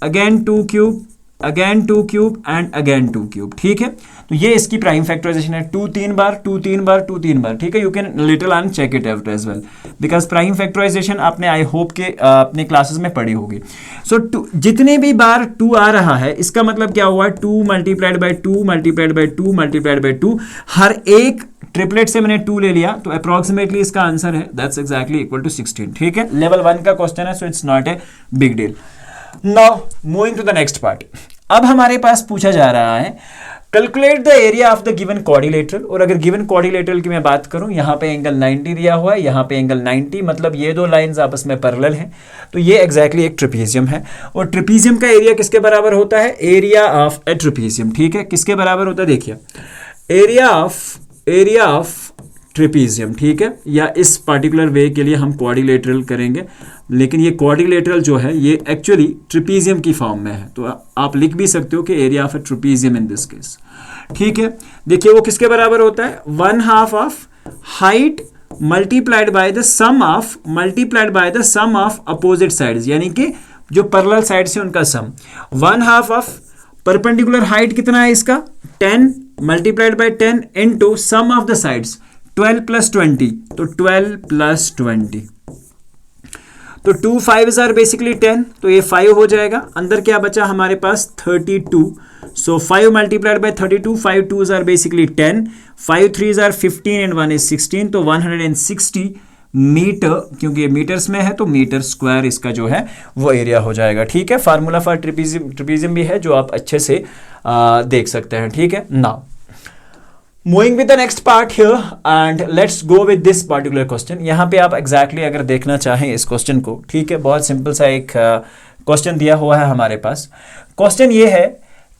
again 2 cube again 2 cube and again 2 cube, ठीक है। तो ये इसकी प्राइम फैक्टराइजेशन है, 2 3 बार 2 3 बार 2 3 बार, ठीक है। You can little on check it out as well because prime factorization आपने आई होप के अपने क्लासेस में पढ़ी होगी। सो जितने भी बार 2 आ रहा है इसका मतलब क्या हुआ, 2 multiplied by 2 multiplied by 2 multiplied by 2, हर एक ट्रिपलेट से मैंने 2 ले लिया तो अप्रोक्सीमेटली इसका आंसर है दैट्स एग्जैक्टली इक्वल टू 16, ठीक है। लेवल 1 का क्वेश्चन है, so it's not a big deal. Now moving to the next part. अब हमारे पास पूछा जा रहा है calculate the area of the given quadrilateral, और अगर गिवन क्वाड्रिलेटरल की मैं बात करूं, यहां पे एंगल 90 दिया हुआ है, यहां पे एंगल 90, मतलब ये दो लाइंस आपस में पैरेलल हैं, तो ये एग्जैक्टली एक ट्रेपीजियम है। और ट्रेपीजियम का एरिया किसके बराबर होता है, एरिया ऑफ ए ट्रेपीजियम, ठीक है। किसके बराबर होता है, देखिए एरिया ऑफ ट्रेपीजियम, ठीक है। या इस पार्टिकुलर वे के लिए हम क्वाड्रिलेटरल करेंगे, लेकिन ये क्वाड्रिलेटरल जो है ये एक्चुअली ट्रेपीजियम की फॉर्म में है, तो आप लिख भी सकते हो कि area of a trapezium in this case, ठीक है। देखिए वो किसके बराबर होता है, 1/2 of height multiplied by the sum of opposite sides, यानी कि जो पैरेलल साइड से उनका सम। 1/2 ऑफ परपेंडिकुलर हाइट कितना है इसका, 10 multiplied by 10 into sum of the sides 12 plus 20, तो 12 प्लस 20, तो 2 5s आर बेसिकली 10, तो ये 5 हो जाएगा। अंदर क्या बचा हमारे पास 32, so 5 multiplied by 32, 5 2s are basically 10, 5 3s are 15 and 1 is 16, तो 160 मीटर, क्योंकि ये मीटर्स में है तो मीटर स्क्वायर इसका जो है वो एरिया हो जाएगा, ठीक है। फार्मूला फॉर ट्रेपीजियम भी है जो आप अच्छे से देख सकते हैं, ठीक है। Now moving with the next part here and let's go with this particular question. यहाँ पे आप एग्जैक्टली अगर देखना चाहें इस क्वेश्चन को, ठीक है, बहुत सिंपल सा एक क्वेश्चन दिया हुआ है हमारे पास। क्वेश्चन ये है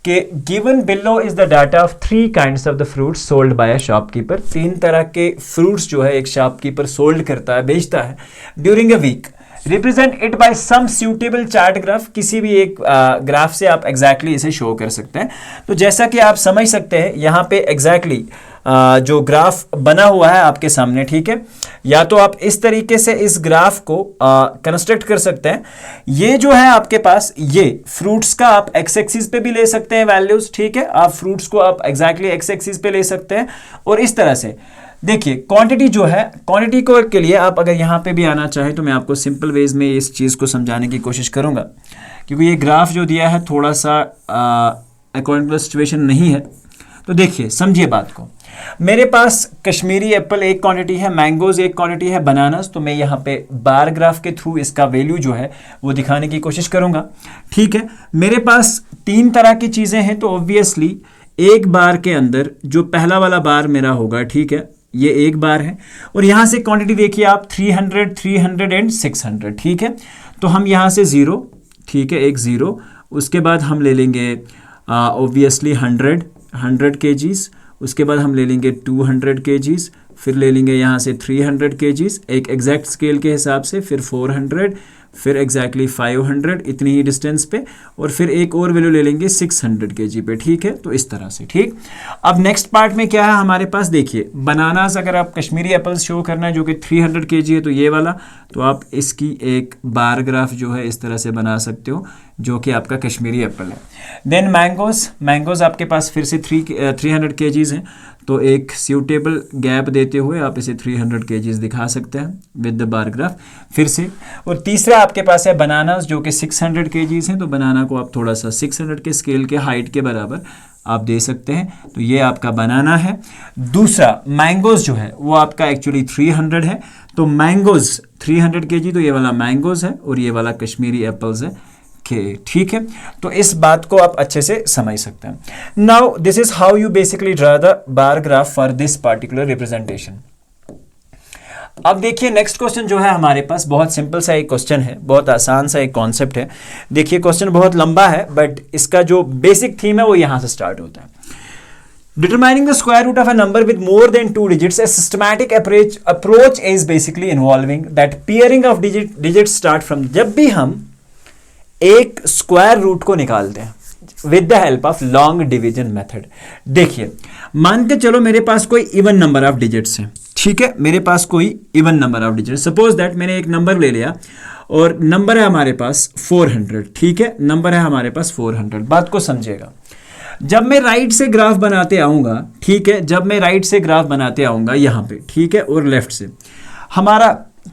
कि given below is the data of 3 kinds of the fruits sold by a shopkeeper. 3 तरह के फ्रूट्स जो है एक शॉपकीपर सोल्ड करता है, बेचता है during a week. Represent it by some suitable chart graph, किसी भी एक ग्राफ से आप एग्जैक्टली इसे शो कर सकते हैं। तो जैसा कि आप समझ सकते हैं यहाँ पे एग्जैक्टली जो ग्राफ बना हुआ है आपके सामने, ठीक है, या तो आप इस तरीके से इस ग्राफ को कंस्ट्रक्ट कर सकते हैं। ये जो है आपके पास, ये फ्रूट्स का आप एक्स एक्सिस पे भी ले सकते हैं वैल्यूज, ठीक है, आप फ्रूट्स को आप एग्जैक्टली एक्स एक्सिस पे ले सकते हैं। और इस तरह से देखिए क्वांटिटी जो है, क्वांटिटी को के लिए आप अगर यहाँ पे भी आना चाहें तो मैं आपको सिंपल वेज में इस चीज़ को समझाने की कोशिश करूँगा, क्योंकि ये ग्राफ जो दिया है थोड़ा सा अकॉर्डिंग टू द सिचुएशन नहीं है। तो देखिए समझिए बात को, मेरे पास कश्मीरी एप्पल एक क्वांटिटी है, मैंगोज एक क्वांटिटी है, बनानास, तो मैं यहाँ पे बार ग्राफ के थ्रू इसका वैल्यू जो है वो दिखाने की कोशिश करूँगा, ठीक है। मेरे पास 3 तरह की चीज़ें हैं, तो ऑब्वियसली एक बार के अंदर जो पहला वाला बार मेरा होगा, ठीक है, ये एक बार है, और यहाँ से क्वांटिटी देखिए आप 300 300 एंड 600, ठीक है। तो हम यहाँ से 0, ठीक है, एक 0, उसके बाद हम ले लेंगे ऑब्वियसली 100 kgs, उसके बाद हम ले लेंगे 200 kgs, फिर ले लेंगे यहाँ से 300 kgs एक एग्जैक्ट स्केल के हिसाब से, फिर 400, फिर एग्जैक्टली 500 इतनी ही डिस्टेंस पे, और फिर एक और वैल्यू ले लेंगे 600 kg पे, ठीक है। तो इस तरह से, ठीक। अब नेक्स्ट पार्ट में क्या है हमारे पास, देखिए बनानास अगर आप कश्मीरी एप्पल्स शो करना है जो कि 300 kg है, तो ये वाला, तो आप इसकी एक बार ग्राफ जो है इस तरह से बना सकते हो जो कि आपका कश्मीरी एप्पल है। देन मैंगोज आपके पास फिर से 300 kgs हैं, तो एक सूटेबल गैप देते हुए आप इसे 300 kgs दिखा सकते हैं विद द बार ग्राफ फिर से। और तीसरा आपके पास है बनानास जो कि 600 kgs हैं, तो बनाना को आप थोड़ा सा 600 के स्केल के हाइट के बराबर आप दे सकते हैं, तो ये आपका बनाना है। दूसरा मैंगोज जो है वो आपका एक्चुअली 300 है, तो मैंगोज 300 kg, तो ये वाला मैंगोज है और ये वाला कश्मीरी एप्पल्स है ओके, ठीक है, तो इस बात को आप अच्छे से समझ सकते हैं. Now this is how you basically draw the bar graph for this particular representation. अब देखिए नेक्स्ट क्वेश्चन जो है हमारे पास बहुत सिंपल सा एक क्वेश्चन है, बहुत आसान सा एक कॉन्सेप्ट है. देखिए क्वेश्चन बहुत लंबा है बट इसका जो बेसिक थीम है वो यहां से स्टार्ट होता है. Determining the square root of a number with more than 2 digits, a systematic approach is basically involving that pairing of digits start from. जब भी हम एक स्क्वायर रूट को निकालते हैं with the help of long division method. देखिए मान के चलो मेरे पास कोई इवन नंबर ऑफ डिजिट्स है, ठीक है, मेरे पास कोई even number of digits. Suppose that मैंने एक नंबर ले लिया और नंबर है हमारे पास 400, ठीक है, नंबर है हमारे पास 400. बात को समझिएगा, जब मैं राइट से ग्राफ बनाते आऊंगा, ठीक है, जब मैं राइट से ग्राफ बनाते आऊंगा यहां पे, ठीक है, और लेफ्ट से, हमारा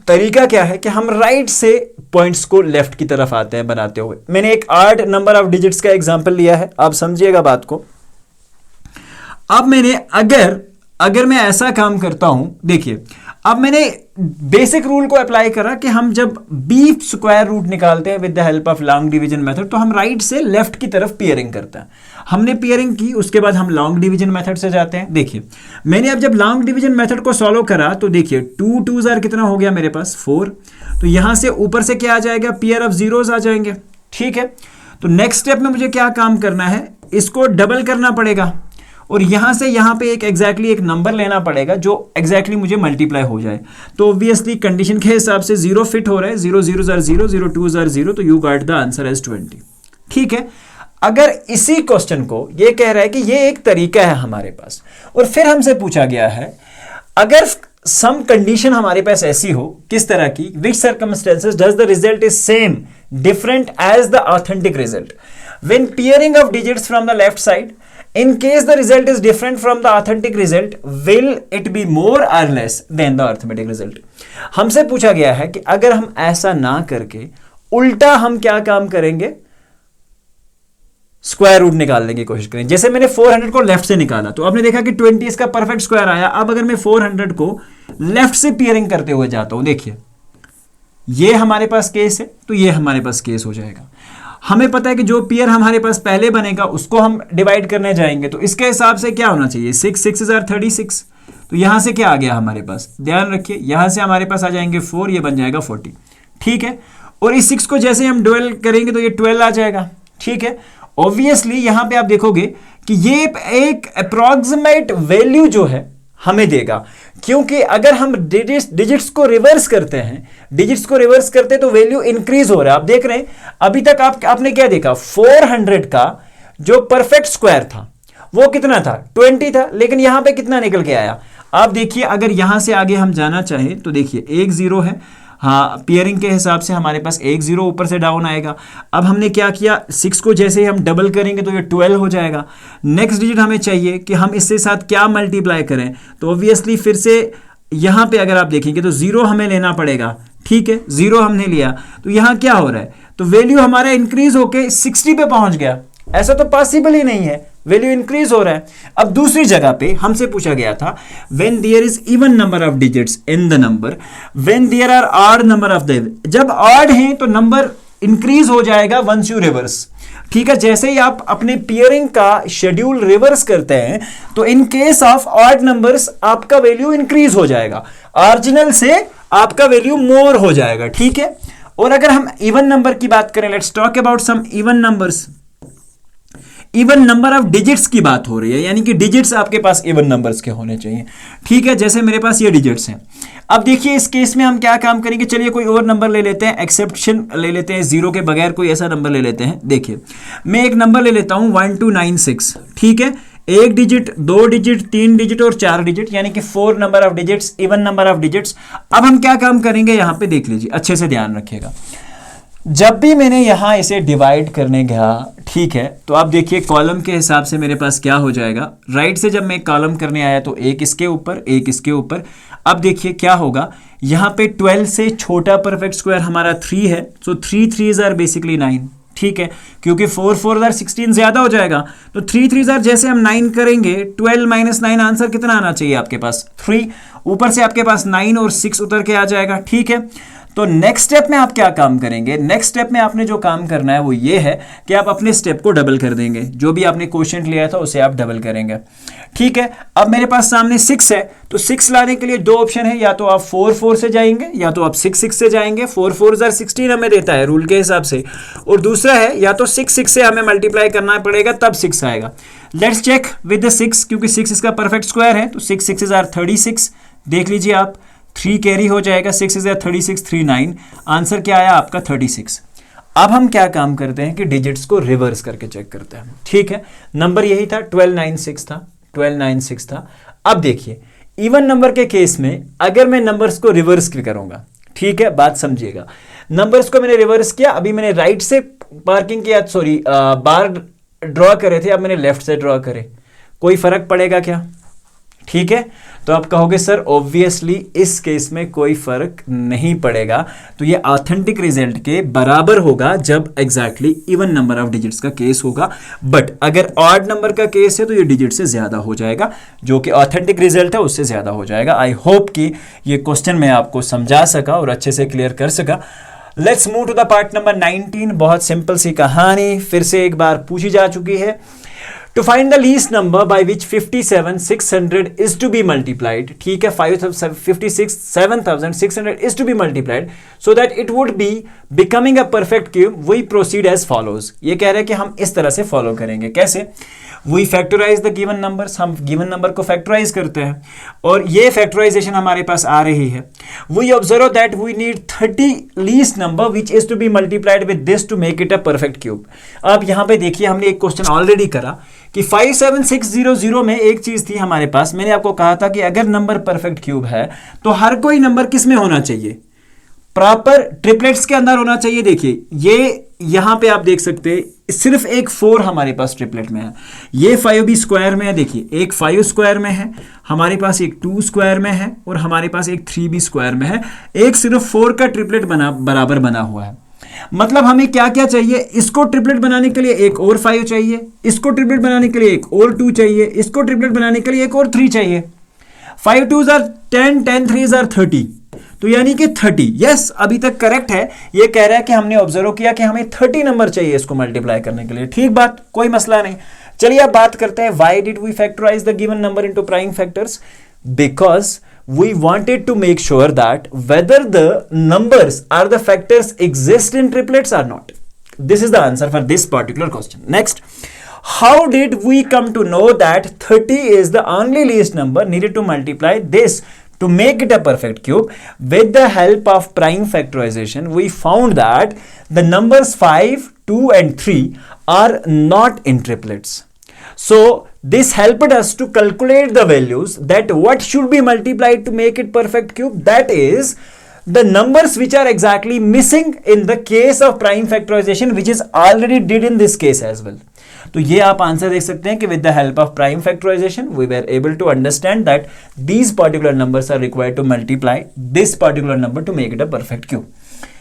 तरीका क्या है कि हम राइट से पॉइंट्स को लेफ्ट की तरफ आते हैं बनाते हुए. मैंने एक 8 नंबर ऑफ डिजिट्स का एग्जांपल लिया है, आप समझिएगा बात को. अब मैंने अगर मैं ऐसा काम करता हूं, देखिए अब मैंने बेसिक रूल को अप्लाई करा कि हम जब बी स्क्वायर रूट निकालते हैं with the help of long division method तो हम राइट से लेफ्ट की तरफ पेयरिंग करते हैं. हमने पेयरिंग की, उसके बाद हम लॉन्ग डिवीजन मेथड से जाते हैं. देखिए मैंने अब जब लॉन्ग डिवीजन मेथड को सॉल्व करा तो देखिए 2 2 जार कितना हो गया मेरे पास 4. तो यहां से ऊपर से क्या आ जाएगा, पेयर ऑफ जीरोस आ जाएंगे, ठीक है. तो नेक्स्ट स्टेप में मुझे क्या काम करना है, इसको डबल करना पड़ेगा और यहां से यहां पे एक एग्जैक्टली एक नंबर लेना पड़ेगा जो एग्जैक्टली मुझे मल्टीप्लाई हो जाए. तो ऑब्वियसली कंडीशन के हिसाब से 0 फिट हो रहा है, 0 0 जार 0, 0 2 जार 0, तो you got the answer as 20, ठीक है. अगर इसी क्वेश्चन को ये कह रहा है कि ये एक तरीका है हमारे पास और फिर हमसे पूछा गया है अगर सम कंडीशन हमारे पास ऐसी हो, किस तरह की, which circumstances does the result is same different as the authentic result when pairing of digits from the left side. In case the result is different from the authentic result, will it be more or less than the arithmetic result? हमसे पूछा गया है कि अगर हम ऐसा ना करके उल्टा हम क्या काम करेंगे, स्क्वायर रूट निकालने की कोशिश करें. जैसे मैंने 400 को लेफ्ट से निकाला तो आपने देखा कि 20 इसका परफेक्ट स्क्वायर आया. अब अगर मैं 400 को लेफ्ट से पेयरिंग करते हुए जाता हूं, देखिए ये हमारे पास केस है तो ये हमारे पास केस हो जाएगा. हमें पता है कि जो पेयर हमारे पास पहले बनेगा उसको हम डिवाइड करने जाएंगे तो इसके हिसाब से क्या होना चाहिए, 6 6 हजार 36. तो यहां से क्या आ गया हमारे पास, ध्यान रखिए यहां से हमारे पास आ जाएंगे 4, ये बन जाएगा 40, ठीक है. और इस 6 को जैसे हम डुअल करेंगे तो ये 12 आ जाएगा, ठीक है. ऑब्वियसली यहां पे आप देखोगे कि ये एक अप्रॉक्सिमेट वैल्यू जो है हमें देगा, क्योंकि अगर हम डिजिट्स को रिवर्स करते तो वैल्यू इंक्रीज हो रहा है. आप देख रहे हैं अभी तक आपने क्या देखा, 400 का जो परफेक्ट स्क्वायर था वो कितना था, 20 था, लेकिन यहां पे कितना निकल के आया. आप देखिए अगर यहां से आगे हम जाना चाहें तो देखिए 1 0 है, हाँ पेयरिंग के हिसाब से हमारे पास 1 0 ऊपर से डाउन आएगा. अब हमने क्या किया, 6 को जैसे ही हम डबल करेंगे तो ये 12 हो जाएगा. नेक्स्ट डिजिट हमें चाहिए कि हम इससे साथ क्या मल्टीप्लाई करें, तो ऑब्वियसली फिर से यहां पे अगर आप देखेंगे तो 0 हमें लेना पड़ेगा, ठीक है. 0 हमने लिया तो यहां क्या हो रहा है, तो वैल्यू हमारा इंक्रीज होके 60 पे पहुंच गया. ऐसा तो पॉसिबल ही नहीं है, वैल्यू इंक्रीज हो रहा है. अब दूसरी जगह पे हमसे पूछा गया था when there is even number of digits in the number, when there are odd number of the, जब ऑड है तो नंबर इंक्रीज हो जाएगा वंस यू रिवर्स, ठीक है. जैसे ही आप अपने पेयरिंग का शेड्यूल रिवर्स करते हैं तो in case of odd numbers आपका वैल्यू इंक्रीज हो जाएगा, ऑरिजिनल से आपका वैल्यू मोर हो जाएगा, ठीक है. और अगर हम इवन नंबर की बात करें, let's talk about some even numbers. Even number of digits की बात हो रही है, यानी कि डिजिट्स आपके पास इवन नंबर्स के होने चाहिए, ठीक है. जैसे मेरे पास ये डिजिट्स हैं. अब देखिए इस केस में हम क्या काम करेंगे, चलिए कोई और नंबर ले लेते हैं, एक्सेप्शन ले लेते हैं, 0 के बगैर कोई ऐसा नंबर ले लेते हैं. देखिए मैं एक नंबर ले लेता हूं 1296, ठीक है. 1 डिजिट, 2 डिजिट, 3 डिजिट और 4 डिजिट, यानी कि 4 number of digits, even number of digits. अब हम क्या काम करेंगे, यहां पे देख लीजिए, अच्छे से ध्यान रखिएगा. जब भी मैंने यहां इसे डिवाइड करने गया, ठीक है, तो आप देखिए कॉलम के हिसाब से मेरे पास क्या हो जाएगा. राइट से जब मैं कॉलम करने आया तो एक इसके ऊपर, एक इसके ऊपर. अब देखिए क्या होगा, यहां पे 12 से छोटा परफेक्ट स्क्वायर हमारा 3 है, सो 3 3s आर बेसिकली 9, ठीक है, क्योंकि 4 4 आर 16 ज्यादा हो जाएगा. तो 3 3s आर, जैसे हम 9 करेंगे 12 - 9 आंसर कितना आना चाहिए आपके पास 3, ऊपर से आपके पास 9 और 6 उतर के आ जाएगा, ठीक है. तो नेक्स्ट स्टेप में आप क्या काम करेंगे, नेक्स्ट स्टेप में आपने जो काम करना है वो ये है कि आप अपने स्टेप को डबल कर देंगे, जो भी आपने क्वोशिएंट लिया था उसे आप डबल करेंगे। ठीक है, अब मेरे पास सामने 6 है, तो 6 लाने के लिए दो ऑप्शन है, या तो आप 4 4 से जाएंगे या तो आप 6 6 से जाएंगे। 4 4 16 हमें देता है रूल के हिसाब से, और दूसरा है या तो 6 6 से हमें मल्टीप्लाई करना पड़ेगा तब 6 आएगा। लेट्स चेक विद द 6, क्योंकि 6 इसका परफेक्ट स्क्वायर है, तो 6 6 आर 36। देख लीजिए आप, 3 कैरी हो जाएगा, 6 6 36 3 9, आंसर क्या आया आपका 36। अब हम क्या काम करते हैं कि डिजिट्स को रिवर्स करके चेक करते हैं। ठीक है, नंबर यही था, 1296 था, 1296 था। अब देखिए इवन नंबर के केस में अगर मैं नंबर्स को रिवर्स करूंगा, ठीक है, बात समझिएगा, नंबर्स को मैंने रिवर्स किया, अभी मैंने राइट से पार्किंग किया, सॉरी बार ड्रॉ करे थे, अब मैंने लेफ्ट से ड्रॉ करे, कोई फर्क पड़ेगा क्या? ठीक है, तो आप कहोगे सर ऑब्वियसली इस केस में कोई फर्क नहीं पड़ेगा, तो ये ऑथेंटिक रिजल्ट के बराबर होगा जब exactly even number of digits का केस होगा। बट अगर ऑड नंबर का केस है तो ये डिजिट से ज्यादा हो जाएगा, जो कि ऑथेंटिक रिजल्ट है उससे ज्यादा हो जाएगा। आई होप कि ये क्वेश्चन मैं आपको समझा सका और अच्छे से क्लियर कर सका। Let's move to the part number 19। बहुत सिंपल सी कहानी फिर से एक बार पूछी जा चुकी है। To find the least number by which 57,600 is to be multiplied, ठीक है, 57,600 is to be multiplied so that it would be becoming a perfect cube, we proceed as follows। ये कह रहे हैं कि हम इस तरह से फॉलो करेंगे, कैसे? We factorize the given numbers, हम given number को factorize करते हैं और ये factorization हमारे पास आ रही है। We observe that we need 30 least number which is to be multiplied with this to make it a perfect cube। अब यहाँ पे देखिए हमने एक क्वेश्चन ऑलरेडी करा कि 57600 में एक चीज थी हमारे पास, मैंने आपको कहा था कि अगर नंबर परफेक्ट क्यूब है तो हर कोई नंबर किस में होना चाहिए? प्रॉपर ट्रिपलेट्स के अंदर होना चाहिए। देखिए ये यहां पे आप देख सकते हैं सिर्फ एक 4 हमारे पास ट्रिपलेट में है, ये 5 भी स्क्वायर में है, देखिए एक 5 स्क्वायर में है, हमारे पास एक 2 स्क्वायर में है और हमारे पास एक 3 भी स्क्वायर में है, एक सिर्फ 4 का ट्रिपलेट बराबर बना हुआ है। मतलब हमें क्या क्या चाहिए? इसको ट्रिपलेट बनाने के लिए एक और 5 चाहिए, इसको ट्रिपलेट बनाने के लिए एक और 2 चाहिए, इसको ट्रिपलेट बनाने के लिए एक और 3 चाहिए। 5 2s are 10, 10 3s are 30, तो यानी कि 30। यस, अभी तक करेक्ट है। ये कह रहा है कि हमने ऑब्जर्व किया कि हमें 30 नंबर चाहिए इसको मल्टीप्लाई करने के लिए। ठीक बात, कोई मसला नहीं। चलिए अब बात करते हैं why did we factorize the given number into prime factors? Because we wanted to make sure that whether the numbers or the factors exist in triplets or not. This is the answer for this particular question. Next, how did we come to know that 30 is the only least number needed to multiply this to make it a perfect cube? With the help of prime factorization, we found that the numbers 5, 2 and 3 are not in triplets. So this helped us to calculate the values that what should be multiplied to make it perfect cube, that is the numbers which are exactly missing in the case of prime factorization, which is already did in this case as well. तो ये आप answer देख सकते हैं कि with the help of prime factorization we were able to understand that these particular numbers are required to multiply this particular number to make it a perfect cube.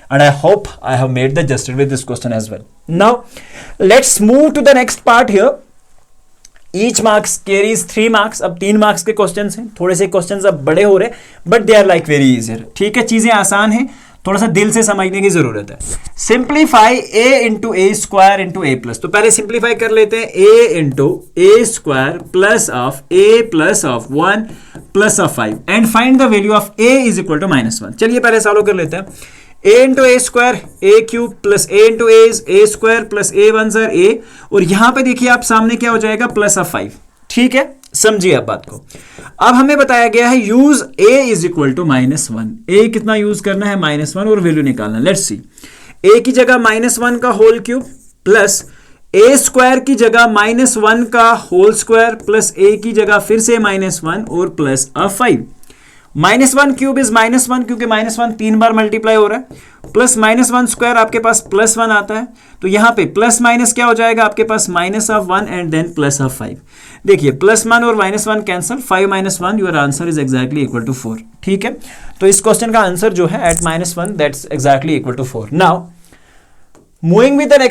And I hope I have made the justice with this question as well. Now let's move to the next part here. Each marks carries 3 marks। अब 3 marks के questions हैं, थोड़े से questions अब बड़े हो रहे but they are like very easier. ठीक है, चीजें आसान हैं, थोड़ा सा दिल से समझने की जरूरत है। Simplify a into a square into a plus, तो पहले सिंप्लीफाई कर लेते हैं। a into a square plus of a plus of 1 plus of 5 and find the value of a is equal to -1। चलिए पहले सॉल्व कर लेते हैं। a into a square a cube plus a into a square plus a one ज़र a, और यहां पे देखिए आप सामने क्या हो जाएगा प्लस ऑफ 5। ठीक है, समझिए अब बात को। अब हमें बताया गया है use a is equal to -1। a कितना यूज करना है? -1, और वैल्यू निकालना। लेट्स सी, a की जगह -1 का whole cube plus a square की जगह -1 का होल स्क्वायर प्लस a की जगह फिर से -1 और प्लस ऑफ 5। -1 क्यूब इज -1 क्योंकि -1 3 बार मल्टीप्लाई हो रहा है, प्लस -1 स्क्वायर आपके पास +1 आता है, तो यहां पे प्लस माइनस क्या हो जाएगा आपके पास? -1 एंड देन प्लस ऑफ 5। देखिए +1 और -1 cancel, 5 - 1 your answer is exactly equal to 4। ठीक है, तो इस क्वेश्चन का आंसर जो है at -1 that's exactly equal to 4। Now moving with the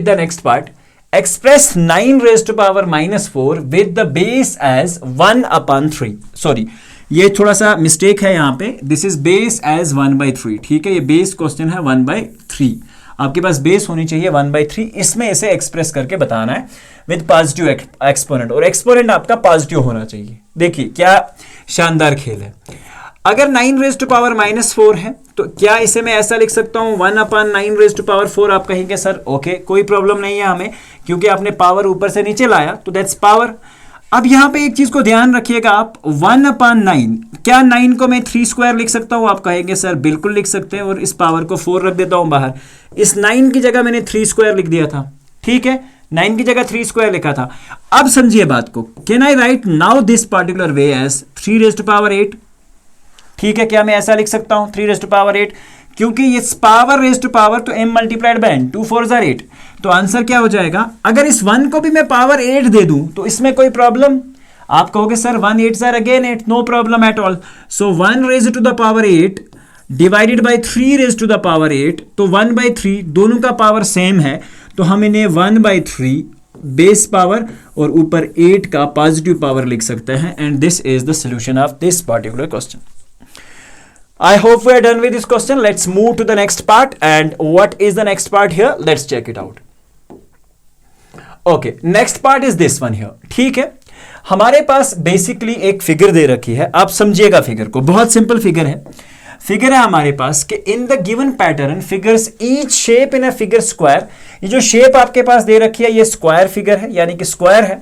next part, express 9 raised to power -4 with the base as 1/3. Sorry, ये थोड़ा सा मिस्टेक है यहाँ पे, दिस इज बेस एज 1/3, ठीक है, ये बेस क्वेश्चन है 1/3, आपके पास बेस होनी चाहिए 1/3, इसमें इसे एक्सप्रेस करके बताना है विद पॉजिटिव एक्सपोनेंट, और एक्सपोनेंट आपका पॉजिटिव होना चाहिए। देखिए क्या शानदार खेल है। अगर 9⁻⁻4 है तो क्या इसे मैं ऐसा लिख सकता हूं 1/9⁻4 आप कहेंगे सर ओके, कोई प्रॉब्लम नहीं है हमें, क्योंकि आपने पावर ऊपर से नीचे लाया तो दैट्स पावर। अब यहां पे एक चीज को ध्यान रखिएगा आप, 1/9, क्या 9 को मैं 3² लिख सकता हूं? आप कहेंगे सर बिल्कुल लिख सकते हैं, और इस पावर को 4 रख देता हूं बाहर, इस 9 की जगह मैंने 3² लिख दिया था, ठीक है, 9 की जगह 3² लिखा था। अब समझिए बात को, can I write now this particular way as 3⁸, ठीक है, क्या मैं ऐसा लिख सकता हूं 3⁸, क्योंकि ये पावर रेज टू पावर तो m मल्टीप्लाइड बाय n, 2 4 8, तो आंसर क्या हो जाएगा? अगर इस 1 को भी मैं पावर 8 दे दूं तो इसमें कोई प्रॉब्लम? आप कहोगे sir 1 8 are again 8, no problem at all. So 1 raise to the power 8 divided by 3 raise to the power 8, तो 1/3, दोनों का पावर सेम है, तो हम इन्हें 1/3 बेस पावर और ऊपर 8 का पॉजिटिव पावर लिख सकते हैं, and this is the solution of this particular question. I hope we are done with this question. Let's move to the next part. And what is the next part here? Let's check it out. Okay, next part is this one here. ठीक है, हमारे पास basically एक figure दे रखी है, आप समझिएगा figure को, बहुत सिंपल फिगर है। फिगर है हमारे पास कि in the given pattern figures each shape in a figure square, ये जो शेप आपके पास दे रखी है ये स्क्वायर फिगर है, यानी कि स्क्वायर है,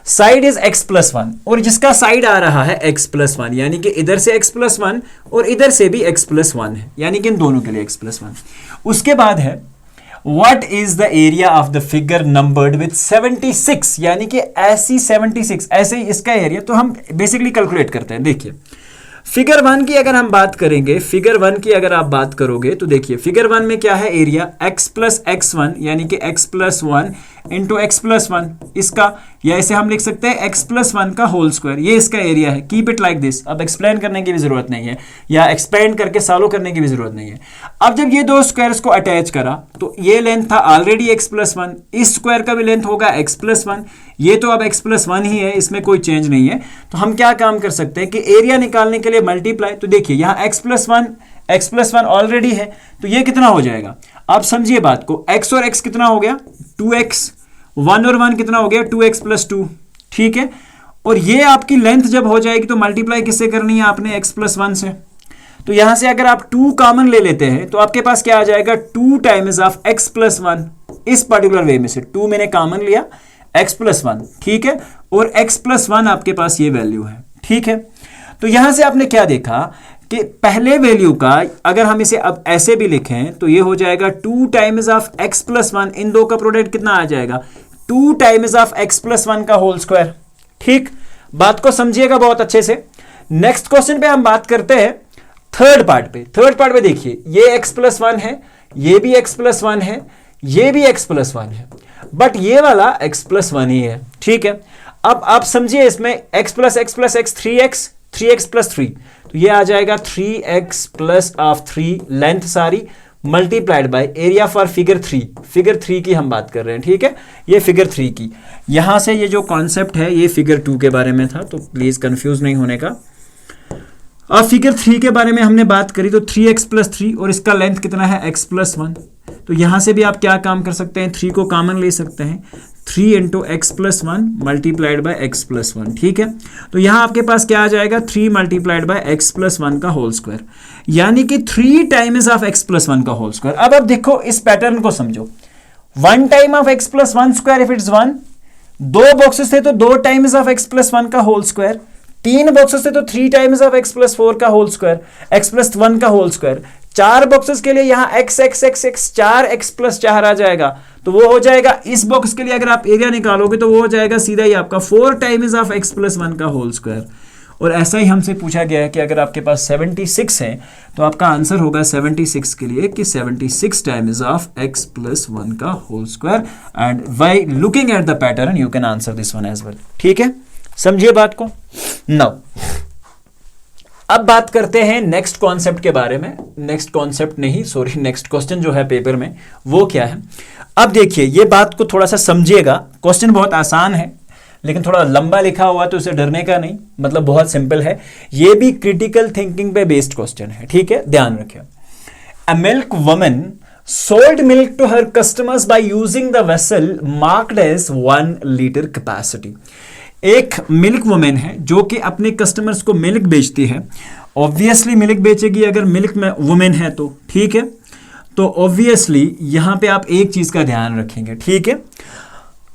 साइड इज x+1, और जिसका साइड आ रहा है x+1, यानी कि इधर से x+1 और इधर से भी x+1 है, यानी कि इन दोनों के लिए x+1। उसके बाद है what is the area of the figure numbered with 76, यानी कि ऐसी 76, ऐसे ही इसका एरिया, तो हम बेसिकली कैलकुलेट करते हैं। देखिए फिगर 1 की अगर हम बात करेंगे, फिगर 1 की अगर आप बात करोगे तो देखिए फिगर 1 में क्या है एरिया, x+x1, यानी कि x+1 इंटू x+1 इसका, या इसे हम लिख सकते हैं x+1 का होल स्क्वायर, ये इसका एरिया है। कीप इट लाइक दिस, अब एक्सप्लेन करने की भी जरूरत नहीं है, या एक्सपेंड करके सॉल्व करने की भी जरूरत नहीं है। अब जब ये दो स्क्वायर्स को अटैच करा तो ये लेंथ था ऑलरेडी x+1, इस स्क्वायर का भी लेंथ होगा x+1, ये तो अब x+1 ही है, इसमें कोई चेंज नहीं है। तो हम क्या काम कर सकते हैं कि एरिया निकालने के लिए मल्टीप्लाई, तो देखिए यहाँ x+1 ऑलरेडी है, तो ये कितना हो जाएगा? आप समझिए बात को, x और x कितना हो गया 2x, 1 और 1 कितना हो गया 2x+2, ठीक है, और ये आपकी लेंथ जब हो जाएगी तो मल्टीप्लाई किससे करनी है आपने, x+1 से। तो यहां से अगर आप 2 कॉमन ले लेते हैं तो आपके पास क्या आ जाएगा 2 टाइम्स ऑफ x+1, इस पर्टिकुलर वे में से 2 मैंने कॉमन लिया, x+1, ठीक है, और x+1 आपके पास ये वैल्यू है, ठीक है। तो यहां से आपने क्या देखा कि पहले वैल्यू का अगर हम इसे अब ऐसे भी लिखें तो ये हो जाएगा 2 टाइम्स ऑफ x+1, इन दो का प्रोडक्ट कितना आ जाएगा 2 टाइम्स ऑफ x+1 का होल स्क्वायर, ठीक। बात को समझिएगा बहुत अच्छे से। नेक्स्ट क्वेश्चन पे हम बात करते हैं थर्ड पार्ट पे। थर्ड पार्ट पे देखिए ये x+1 है, ये भी x+1 है, ये भी x+1 है, बट ये वाला x+1 ही है, ठीक है। अब आप समझिए इसमें x plus x plus x 3x plus 3, तो ये आ जाएगा 3x प्लस ऑफ 3 लेंथ सारी multiplied by area for figure 3। Figure 3 की हम बात कर रहे हैं, ठीक है, ये फिगर 3 की। यहां से ये जो कॉन्सेप्ट है ये फिगर 2 के बारे में था, तो प्लीज कंफ्यूज नहीं होने का। अब फिगर 3 के बारे में हमने बात करी तो 3x प्लस 3 और इसका लेंथ कितना है x+1, तो यहां से भी आप क्या काम कर सकते हैं 3 को कॉमन ले सकते हैं, 3 into x+1 multiplied by x+1, ठीक है। तो यहां आपके पास क्या आ जाएगा 3 मल्टीप्लाइड बाय x+1 का होल स्क्वायर, यानी कि 3 टाइम्स ऑफ x+1 का होल स्क्वायर। अब देखो इस पैटर्न को समझो, 1 time of x+1 square if it's 1, 2 boxes थे तो 2 टाइम्स ऑफ x+1 का होल स्क्वायर, 3 बॉक्सेस थे तो 3 टाइम्स ऑफ x+4 का होल स्क्वायर, x+1 का होल स्क्वायर। 4 बॉक्सेस के लिए यहां x 4x प्लस 4 आ जाएगा, तो वो हो जाएगा इस बॉक्स के लिए अगर आप एरिया निकालोगे तो वो हो जाएगा सीधा ही आपका 4 टाइम्स ऑफ x+1 का होल स्क्वायर। और ऐसा ही हमसे पूछा गया है कि अगर आपके पास 76 है तो आपका आंसर होगा 76 के लिए कि 76 टाइम्स ऑफ x+1 का whole square, and by looking at the pattern you can answer this one as well, ठीक है। समझिए बात को। नाउ अब बात करते हैं नेक्स्ट कॉन्सेप्ट के बारे में। नेक्स्ट कॉन्सेप्ट नहीं, सॉरी, नेक्स्ट क्वेश्चन जो है पेपर में वो क्या है। अब देखिए ये बात को थोड़ा सा समझिएगा, क्वेश्चन बहुत आसान है लेकिन थोड़ा लंबा लिखा हुआ तो उसे डरने का नहीं, मतलब बहुत सिंपल है। ये भी क्रिटिकल थिंकिंग पे बेस्ड क्वेश्चन है, ठीक है, ध्यान रखिए। A milk woman sold milk to her customers by using the vessel marked as 1 liter capacity। एक मिल्क वुमेन है जो कि अपने कस्टमर्स को मिल्क बेचती है। ऑब्वियसली मिल्क बेचेगी अगर मिल्क में वुमेन है तो, ठीक है। तो ऑब्वियसली यहां पे आप एक चीज का ध्यान रखेंगे, ठीक है।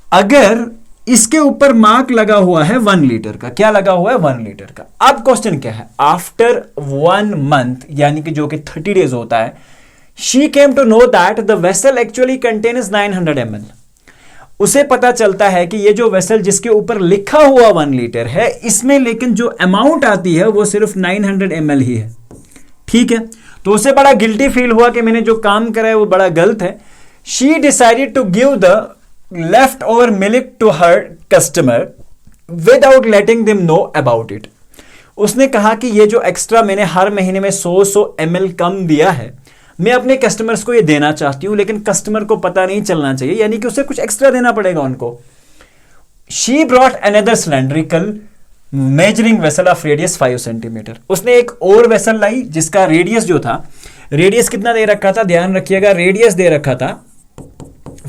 अगर इसके ऊपर मार्क लगा हुआ है 1 लीटर का, क्या लगा हुआ है 1 लीटर का। अब क्वेश्चन क्या है, आफ्टर 1 मंथ यानी कि जो कि 30 डेज होता है, she came to know that the vessel actually contains 900 ml। उसे पता चलता है कि ये जो वेसल जिसके ऊपर लिखा हुआ 1 लीटर है, इसमें लेकिन जो अमाउंट आती है वो सिर्फ 900 ml ही है, ठीक है। तो उसे बड़ा गिल्टी फील हुआ कि मैंने जो काम करा है वो बड़ा गलत है। she decided to give the leftover milk to her customer without letting them know about it। उसने कहा कि ये जो एक्स्ट्रा मैंने हर महीने में 100 ml कम दिया है, मैं अपने कस्टमर्स को ये देना चाहती हूं, लेकिन कस्टमर को पता नहीं चलना चाहिए, यानी कि उसे कुछ एक्स्ट्रा देना पड़ेगा उनको। She brought another cylindrical measuring vessel of radius 5 centimetre. उसने एक और वेसल लाई जिसका रेडियस जो था, रेडियस कितना दे रखा था, ध्यान रखिएगा, रेडियस दे रखा था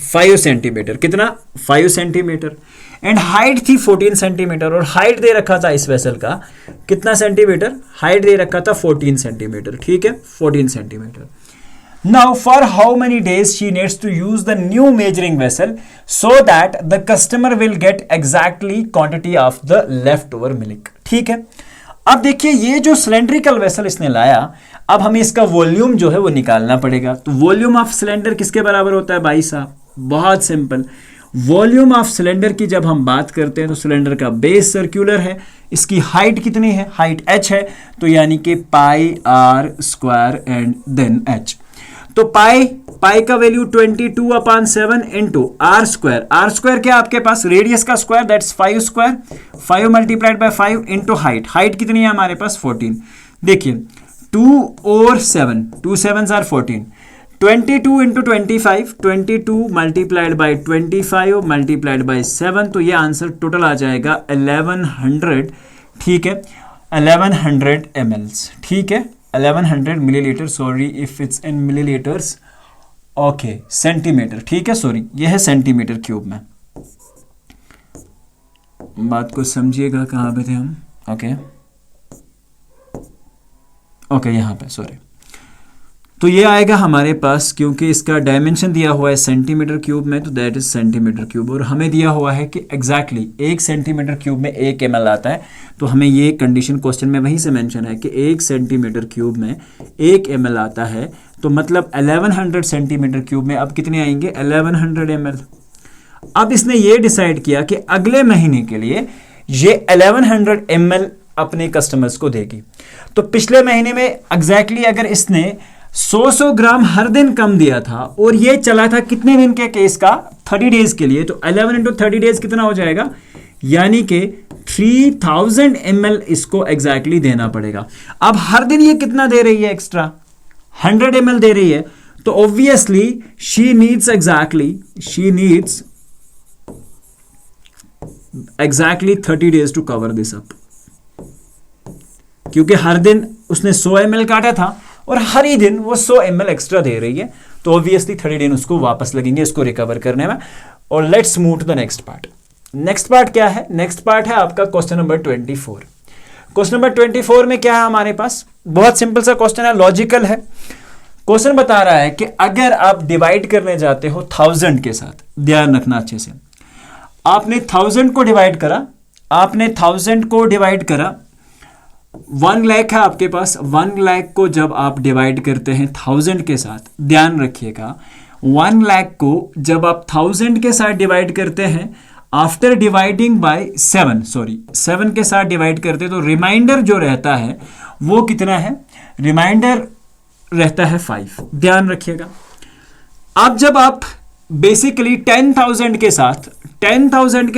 5 सेंटीमीटर। कितना, 5 सेंटीमीटर। एंड हाइट थी 14 सेंटीमीटर, और हाइट दे रखा था इस वेसल का कितना सेंटीमीटर, हाइट दे रखा था 14 सेंटीमीटर, ठीक है, 14 centimetre. Now, for how many days she needs to use the new measuring vessel so that the customer will get exactly quantity of the leftover milk। ठीक है, अब देखिए ये जो सिलेंड्रिकल वेसल इसने लाया, अब हमें इसका वॉल्यूम जो है वो निकालना पड़ेगा। तो वॉल्यूम ऑफ सिलेंडर किसके बराबर होता है भाई साहब, बहुत सिंपल। वॉल्यूम ऑफ सिलेंडर की जब हम बात करते हैं तो सिलेंडर का बेस सर्कुलर है, इसकी हाइट कितनी है, हाइट h है, तो यानी कि pi r square and then h। तो पाई का वैल्यू 22/7 इंटू आर स्क्वायर क्या आपके पास, रेडियस का square, that's 5 square, 5 multiplied bye 5 into height कितनी है हमारे पास 14। देखिए 2 और 7, 2 7s are 14, 22 into 25, 22 multiplied by 25 multiplied by 7, तो ये आंसर टोटल आ जाएगा 1100, ठीक है, 1100 ml, ठीक है, 1100 millilitre, sorry if it's in millilitres, okay, centimetre, ठीक है, सॉरी ये है सेंटीमीटर क्यूब में। बात को समझिएगा, कहाँ पे थे हम, ओके यहाँ पे, सॉरी। तो ये आएगा हमारे पास, क्योंकि इसका डायमेंशन दिया हुआ है सेंटीमीटर क्यूब में, तो दैट इज सेंटीमीटर क्यूब, और हमें दिया हुआ है कि एग्जैक्टली 1 सेंटीमीटर क्यूब में 1 ml आता है। तो हमें ये कंडीशन क्वेश्चन में वहीं से मेंशन है कि 1 सेंटीमीटर क्यूब में 1 ml आता है, तो मतलब 1100 सेंटीमीटर क्यूब में अब कितने आएंगे, 1100 ml। अब इसने ये डिसाइड किया कि अगले महीने के लिए ये 1100 ml अपने कस्टमर्स को देगी। तो पिछले महीने में एग्जैक्टली अगर इसने 100 ग्राम हर दिन कम दिया था, और ये चला था कितने दिन के केस का, 30 डेज के लिए, तो 11 इंटू 30 डेज कितना हो जाएगा, यानी कि 3000 ml इसको एग्जैक्टली देना पड़ेगा। अब हर दिन ये कितना दे रही है एक्स्ट्रा, 100 ml दे रही है, तो obviously she needs exactly 30 days to cover this up, क्योंकि हर दिन उसने 100 ml काटा था और हर ही दिन वो 100 ml एक्स्ट्रा दे रही है, तो ऑब्वियसली 30 दिन उसको वापस लगेंगे इसको रिकवर करने में। और let's move to the next part. Next part क्या है, नेक्स्ट पार्ट है आपका क्वेश्चन नंबर 24। क्वेश्चन नंबर 24 में क्या है हमारे पास, बहुत सिंपल सा क्वेश्चन है, लॉजिकल है। क्वेश्चन बता रहा है कि अगर आप डिवाइड करने जाते हो 1000 के साथ, ध्यान रखना अच्छे से, आपने 1000 को डिवाइड करा, 1 लाख है आपके पास, 1 लाख को जब आप डिवाइड करते हैं 1000 के साथ, ध्यान रखिएगा 1 लाख को जब आप 1000 के साथ डिवाइड करते हैं, आफ्टर डिवाइडिंग बाय 7 के साथ डिवाइड करते हैं, तो रिमाइंडर जो रहता है वो कितना है, रिमाइंडर रहता है 5, ध्यान रखिएगा। अब जब आप बेसिकली 10,000 के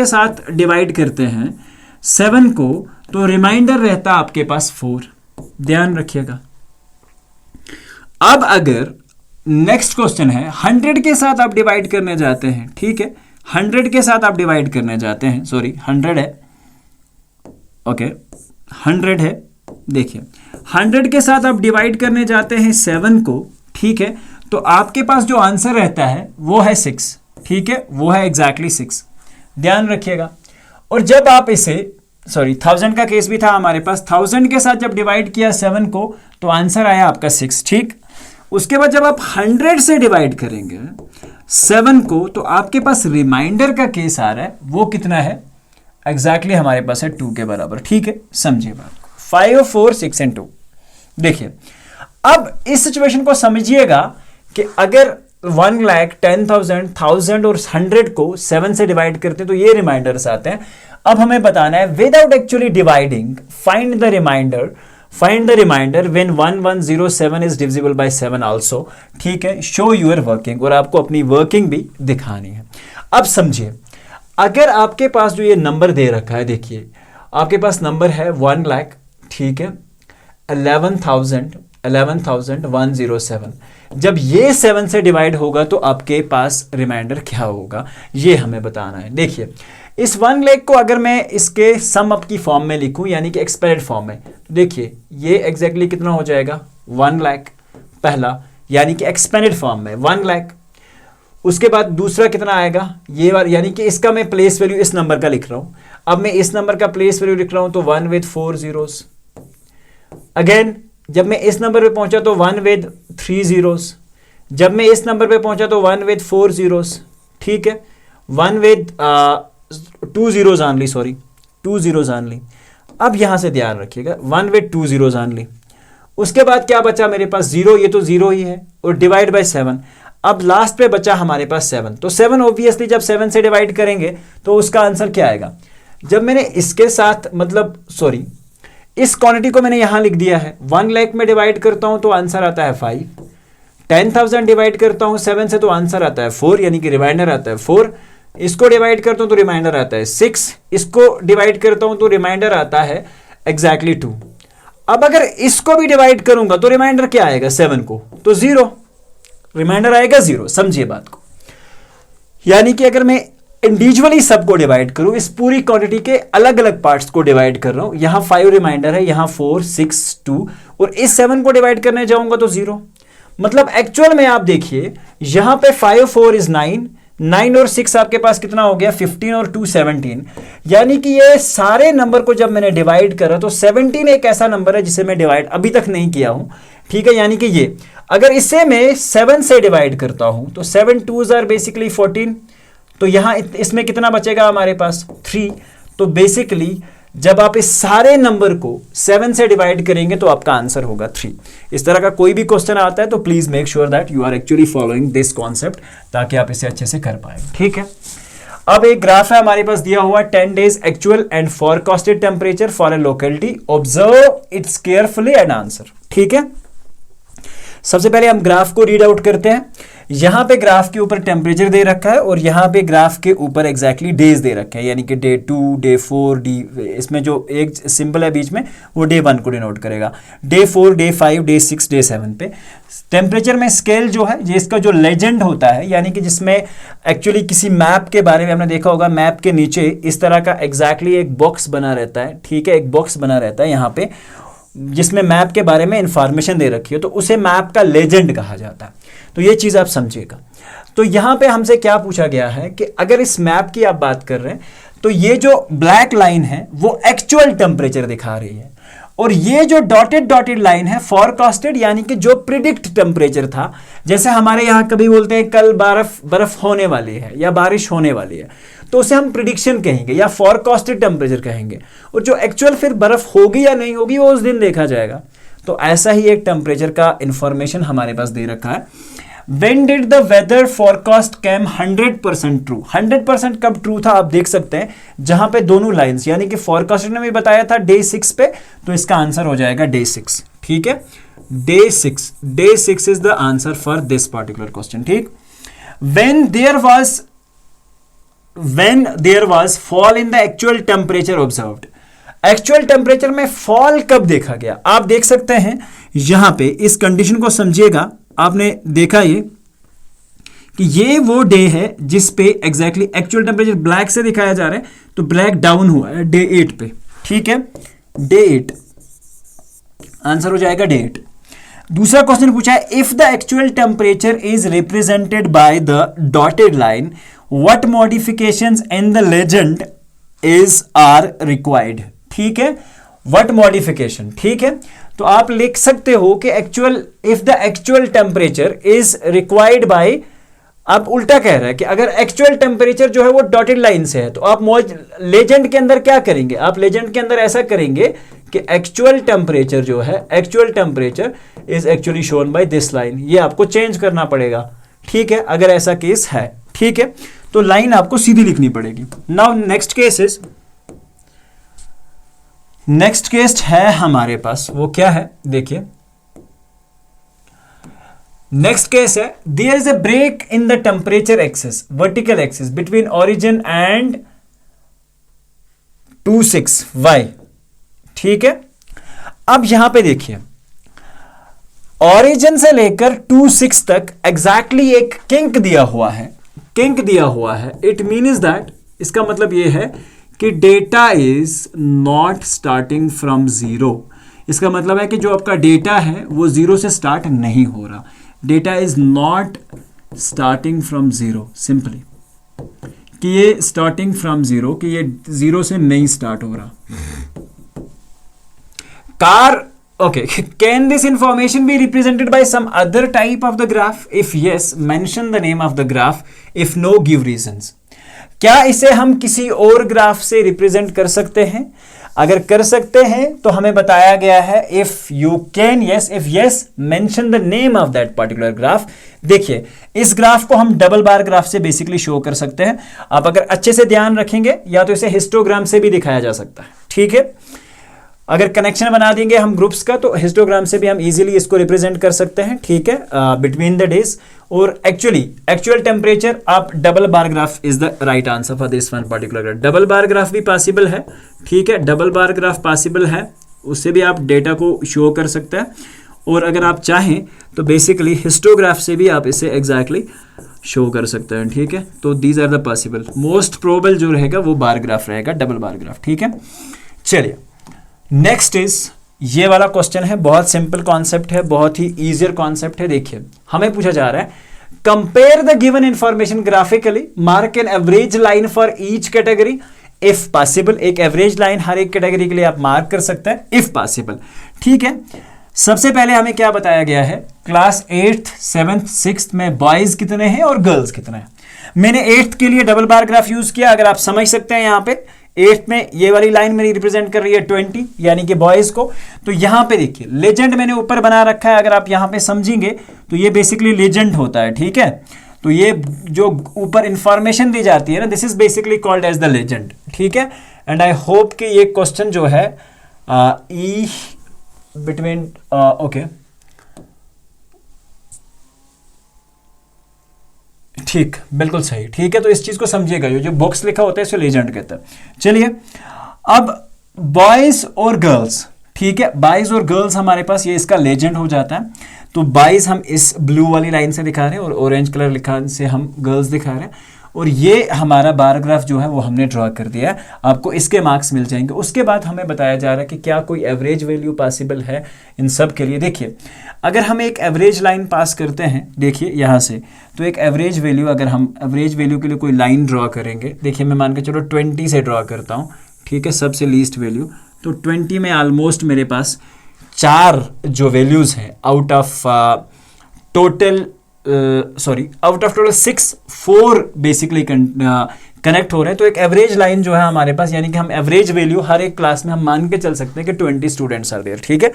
साथ डिवाइड करते हैं 7 को, तो रिमाइंडर रहता आपके पास 4, ध्यान रखिएगा। अब अगर नेक्स्ट क्वेश्चन है 100 के साथ आप डिवाइड करने जाते हैं, ठीक है, 100 के साथ आप डिवाइड करने जाते हैं, सॉरी 100 है, ओके 100 है, देखिए 100 के साथ आप डिवाइड करने जाते हैं 7 को, ठीक है, तो आपके पास जो आंसर रहता है वो है 6, ठीक है, वो है एग्जैक्टली 6, ध्यान रखिएगा। और जब आप इसे, सॉरी 1000 का केस भी था हमारे पास, 1000 के साथ जब डिवाइड किया 7 को तो आंसर आया आपका 6, ठीक। उसके बाद जब आप 100 से डिवाइड करेंगे 7 को तो आपके पास रिमाइंडर का केस आ रहा है, वो कितना है, एग्जैक्टली हमारे पास है 2 के बराबर, ठीक है, समझिए बात को। 5 4 6 एंड 2। देखिए अब इस सिचुएशन को समझिएगा कि अगर 1,10,000, 1000 और 100 को 7 से डिवाइड करते हैं तो ये रिमाइंडर्स आते हैं। अब हमें बताना है without actually dividing, find the remainder when 1107 is divisible by 7 also, ठीक है, शो यूर वर्किंग, और आपको अपनी वर्किंग भी दिखानी है। अब समझिए, अगर आपके पास जो ये नंबर दे रखा है, देखिए आपके पास नंबर है 1 लाख, ठीक है, 11,107, जब ये 7 से डिवाइड होगा तो आपके पास रिमाइंडर क्या होगा, ये हमें बताना है। देखिए इस 1 लाख को अगर मैं इसके सम अप की फॉर्म में लिखूं, यानी कि एक्सपेंडेड फॉर्म में, तो देखिए ये एग्जैक्टली कितना हो जाएगा, 1 लाख पहला, यानी कि एक्सपेंडेड फॉर्म में 1 लाख। उसके बाद दूसरा कितना आएगा, ये वाला, यानी कि इसका मैं प्लेस वैल्यू इस नंबर का लिख रहा हूं। अब मैं इस नंबर का प्लेस वैल्यू लिख रहा हूं तो 1 विद 4 zeros। अगेन जब मैं इस नंबर पे पहुंचा तो 1 विद 3 zeros। जब मैं इस नंबर पे पहुंचा तो 1 विद 4 zeros, ठीक है, 1 with 2 zeros only, sorry 2 zeros only. अब यहां से ध्यान रखिएगा 1 विद 2 zeros ऑनली। उसके बाद क्या बचा मेरे पास, 0, ये तो 0 ही है, और डिवाइड बाय 7। अब लास्ट पे बचा हमारे पास 7, तो 7 ऑब्वियसली जब 7 से डिवाइड करेंगे तो उसका आंसर क्या आएगा। जब मैंने इसके साथ, मतलब सॉरी इस क्वांटिटी को मैंने यहां लिख दिया है, 1 लाख में डिवाइड करता हूं तो आंसर आता है 5, 10,000 डिवाइड करता हूं 7 से तो आंसर आता है 4, यानी कि रिमाइंडर आता है 4। इसको डिवाइड करता हूं तो रिमाइंडर आता है 6, इसको डिवाइड करता हूं तो रिमाइंडर आता है एग्जैक्टली 2। अब अगर इसको भी डिवाइड करूंगा तो रिमाइंडर क्या आएगा, 7 को, तो 0, रिमाइंडर आएगा 0। समझिए बात को, यानी कि अगर मैं इंडिविजुअली सबको डिवाइड करूं, इस पूरी क्वांटिटी के अलग अलग पार्ट्स को डिवाइड कर रहा हूं, यहां 5 रिमाइंडर है, यहां 4 6 2, और इस 7 को डिवाइड करने जाऊंगा तो 0। मतलब एक्चुअल में आप देखिए यहां पे 5 4 इज 9, 9 और 6 आपके पास कितना हो गया, 15 और 2 17। यानी कि ये सारे नंबर को जब मैंने डिवाइड करा तो 17 एक ऐसा नंबर है जिसे मैं डिवाइड अभी तक नहीं किया हूं, ठीक है। यानी कि ये अगर इसे मैं 7 से डिवाइड करता हूं तो 7 2s आर बेसिकली 14, तो यहां इसमें कितना बचेगा हमारे पास, 3। तो बेसिकली जब आप इस सारे नंबर को 7 से डिवाइड करेंगे तो आपका आंसर होगा 3। इस तरह का कोई भी क्वेश्चन आता है तो please make sure that you are actually following this concept, ताकि आप इसे अच्छे से कर पाए, ठीक है। अब एक ग्राफ है हमारे पास दिया हुआ, 10 days actual and forecasted temperature for a locality, observe it's carefully and answer, ठीक है। सबसे पहले हम ग्राफ को रीड आउट करते हैं। यहां पे ग्राफ के ऊपर टेम्परेचर दे रखा है और यहां पे ग्राफ के ऊपर एग्जैक्टली डेज दे रखे हैं, यानी कि डे 2, डे 4, इसमें जो एक सिंबल है बीच में वो डे 1 को डिनोट करेगा, डे 4, डे 5, डे 6, डे 7 पे। टेम्परेचर में स्केल जो है ये इसका जो लेजेंड होता है, यानी कि जिसमें एक्चुअली किसी मैप के बारे में हमने देखा होगा, मैप के नीचे इस तरह का एग्जैक्टली एक बॉक्स बना रहता है, ठीक है, एक बॉक्स बना रहता है यहाँ पे जिसमें मैप के बारे में इंफॉर्मेशन दे रखी है, तो उसे मैप का लेजेंड कहा जाता है। तो ये चीज़ आप समझिएगा। तो यहाँ पे हमसे क्या पूछा गया है कि अगर इस मैप की आप बात कर रहे हैं तो ये जो ब्लैक लाइन है वो एक्चुअल टेम्परेचर दिखा रही है, और ये जो डॉटेड लाइन है फोरकास्टेड, यानी कि जो प्रिडिक्ट टेम्परेचर था। जैसे हमारे यहाँ कभी बोलते हैं कल बर्फ होने वाली है या बारिश होने वाली है, तो उसे हम प्रिडिक्शन कहेंगे या फोरकास्टेड टेम्परेचर कहेंगे, और जो एक्चुअल फिर बर्फ होगी या नहीं होगी वो उस दिन देखा जाएगा। तो ऐसा ही एक टेम्परेचर का इंफॉर्मेशन हमारे पास दे रखा है। When did the weather forecast came 100% true? 100% कब ट्रू था आप देख सकते हैं, जहां पे दोनों लाइंस, यानी कि फोरकास्टर ने भी बताया था डे 6 पे, तो इसका आंसर हो जाएगा डे 6, ठीक है। Day 6 is the answer for this particular question, ठीक। When there was fall in the actual temperature observed, actual temperature में फॉल कब देखा गया, आप देख सकते हैं यहां पे इस कंडीशन को समझिएगा। आपने देखा ये कि ये वो डे है जिस पे एग्जैक्टली एक्चुअल टेम्परेचर ब्लैक से दिखाया जा रहा है, तो ब्लैक डाउन हुआ है डे 8 पे, ठीक है, डे 8 आंसर हो जाएगा डे 8। दूसरा क्वेश्चन पूछा है if the actual temperature is represented by the dotted line what modifications in the legend is are required, ठीक है, व्हाट मॉडिफिकेशन, ठीक है, तो आप लिख सकते हो कि actual if the actual temperature is required by, आप उल्टा कह रहा है कि अगर एक्चुअल टेम्परेचर जो है वो डॉटेड लाइन से है तो आप लेजेंड के अंदर क्या करेंगे, आप लेजेंड के अंदर ऐसा करेंगे कि एक्चुअल टेम्परेचर जो है, actual temperature is actually shown by this line, ये आपको चेंज करना पड़ेगा, ठीक है, अगर ऐसा केस है, ठीक है, तो लाइन आपको सीधी लिखनी पड़ेगी। नाउ नेक्स्ट केस है हमारे पास, वो क्या है देखिए, नेक्स्ट केस है there is a break in the temperature axis, vertical axis between origin and 26 y, ठीक है। अब यहां पे देखिए ओरिजिन से लेकर 26 तक एग्जैक्टली एक किंक दिया हुआ है, किंक दिया हुआ है, इट मीन्स दैट, इसका मतलब यह है कि data is not starting from zero, इसका मतलब है कि जो आपका डेटा है वो जीरो से स्टार्ट नहीं हो रहा, data is not starting from zero, simply कि ये स्टार्टिंग फ्रॉम जीरो, कि ये जीरो से नहीं स्टार्ट हो रहा। Car okay, can this information be represented by some other type of the graph? If yes, mention the name of the graph. If no, give reasons. क्या इसे हम किसी और ग्राफ से रिप्रेजेंट कर सकते हैं? अगर कर सकते हैं तो हमें बताया गया है if you can, yes, if yes, mention the name of that particular graph. देखिए इस ग्राफ को हम डबल बार ग्राफ से बेसिकली शो कर सकते हैं। आप अगर अच्छे से ध्यान रखेंगे या तो इसे हिस्टोग्राम से भी दिखाया जा सकता है, ठीक है। अगर कनेक्शन बना देंगे हम ग्रुप्स का तो हिस्टोग्राम से भी हम इजीली इसको रिप्रेजेंट कर सकते हैं, ठीक है, बिटवीन द डेज। और एक्चुअल टेम्परेचर आप double bar graph is the right answer for this one particular graph. Double bar graph भी पॉसिबल है, ठीक है, डबल बार ग्राफ पॉसिबल है, उससे भी आप डेटा को शो कर सकते हैं। और अगर आप चाहें तो बेसिकली हिस्टोग्राफ से भी आप इसे एग्जैक्टली शो कर सकते हैं, ठीक है। तो these are the possible, most probable जो रहेगा वो बार ग्राफ रहेगा, डबल बार ग्राफ, ठीक है। चलिए नेक्स्ट इज, ये वाला क्वेश्चन है, बहुत सिंपल कॉन्सेप्ट है, बहुत ही इजियर कॉन्सेप्ट है। देखिए हमें पूछा जा रहा है compare the given information graphically, mark an average line for each category if possible. एक एवरेज लाइन हर एक कैटेगरी के लिए आप मार्क कर सकते हैं इफ पॉसिबल, ठीक है। सबसे पहले हमें क्या बताया गया है, क्लास 8th 7th 6th में बॉयज कितने हैं और गर्ल्स कितने हैं। मैंने 8th के लिए डबल बार ग्राफ यूज किया, अगर आप समझ सकते हैं यहाँ पे 8th में ये वाली लाइन मेरी रिप्रेजेंट कर रही है 20 यानी कि बॉयज को। तो यहां पे देखिए लेजेंड मैंने ऊपर बना रखा है, अगर आप यहां पे समझेंगे तो ये बेसिकली लेजेंड होता है, ठीक है। तो ये जो ऊपर इंफॉर्मेशन दी जाती है ना, this is basically called as the legend, ठीक है। एंड आई होप कि ये क्वेश्चन जो है ई बिटवीन ओके, ठीक, बिल्कुल सही, ठीक है। तो इस चीज को समझिएगा, ये जो बॉक्स लिखा होता है इसे लेजेंड कहते हैं। चलिए अब बॉयज और गर्ल्स, ठीक है, बॉयज और गर्ल्स हमारे पास ये इसका लेजेंड हो जाता है। तो बॉयज हम इस ब्लू वाली लाइन से दिखा रहे हैं और ऑरेंज कलर लिखा से हम गर्ल्स दिखा रहे हैं, और ये हमारा बार ग्राफ जो है वो हमने ड्रॉ कर दिया है। आपको इसके मार्क्स मिल जाएंगे। उसके बाद हमें बताया जा रहा है कि क्या कोई एवरेज वैल्यू पॉसिबल है इन सब के लिए। देखिए अगर हम एक एवरेज लाइन पास करते हैं, देखिए यहाँ से, तो एक एवरेज वैल्यू, अगर हम एवरेज वैल्यू के लिए कोई लाइन ड्रॉ करेंगे, देखिए मैं मान के चलो 20 से ड्रॉ करता हूँ, ठीक है, सबसे लीस्ट वैल्यू। तो 20 में ऑलमोस्ट मेरे पास 4 जो वैल्यूज़ हैं out of total out of total 6, 4 basically connect हो रहे हैं। तो एक एवरेज लाइन जो है हमारे पास, यानी कि हम एवरेज वैल्यू हर एक क्लास में हम मान के चल सकते हैं कि 20 स्टूडेंट्स आर देयर, ठीक है।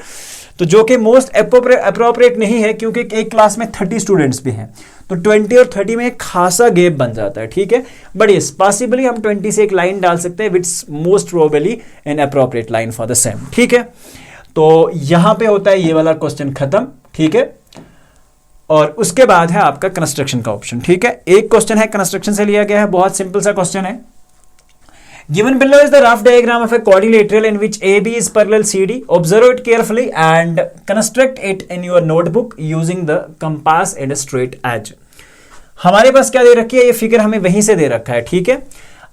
तो जो कि मोस्ट अप्रोप्रिएट नहीं है, क्योंकि एक क्लास में 30 स्टूडेंट्स भी हैं, तो 20 और 30 में एक खासा गैप बन जाता है, ठीक है। बट यस पॉसिबली हम 20 से एक लाइन डाल सकते हैं, which most probably an appropriate line for the same, ठीक है। तो यहां पे होता है ये वाला क्वेश्चन खत्म, ठीक है। और उसके बाद है आपका कंस्ट्रक्शन का ऑप्शन, ठीक है। एक क्वेश्चन है कंस्ट्रक्शन से लिया गया है, बहुत सिंपल सा क्वेश्चन है। Given below is the rough diagram of a quadrilateral in which AB is parallel CD. Observe it carefully and construct it in your notebook using the compass and a straight edge. हमारे पास क्या दे रखी है, ये figure हमें वहीं से दे रखा है, ठीक है।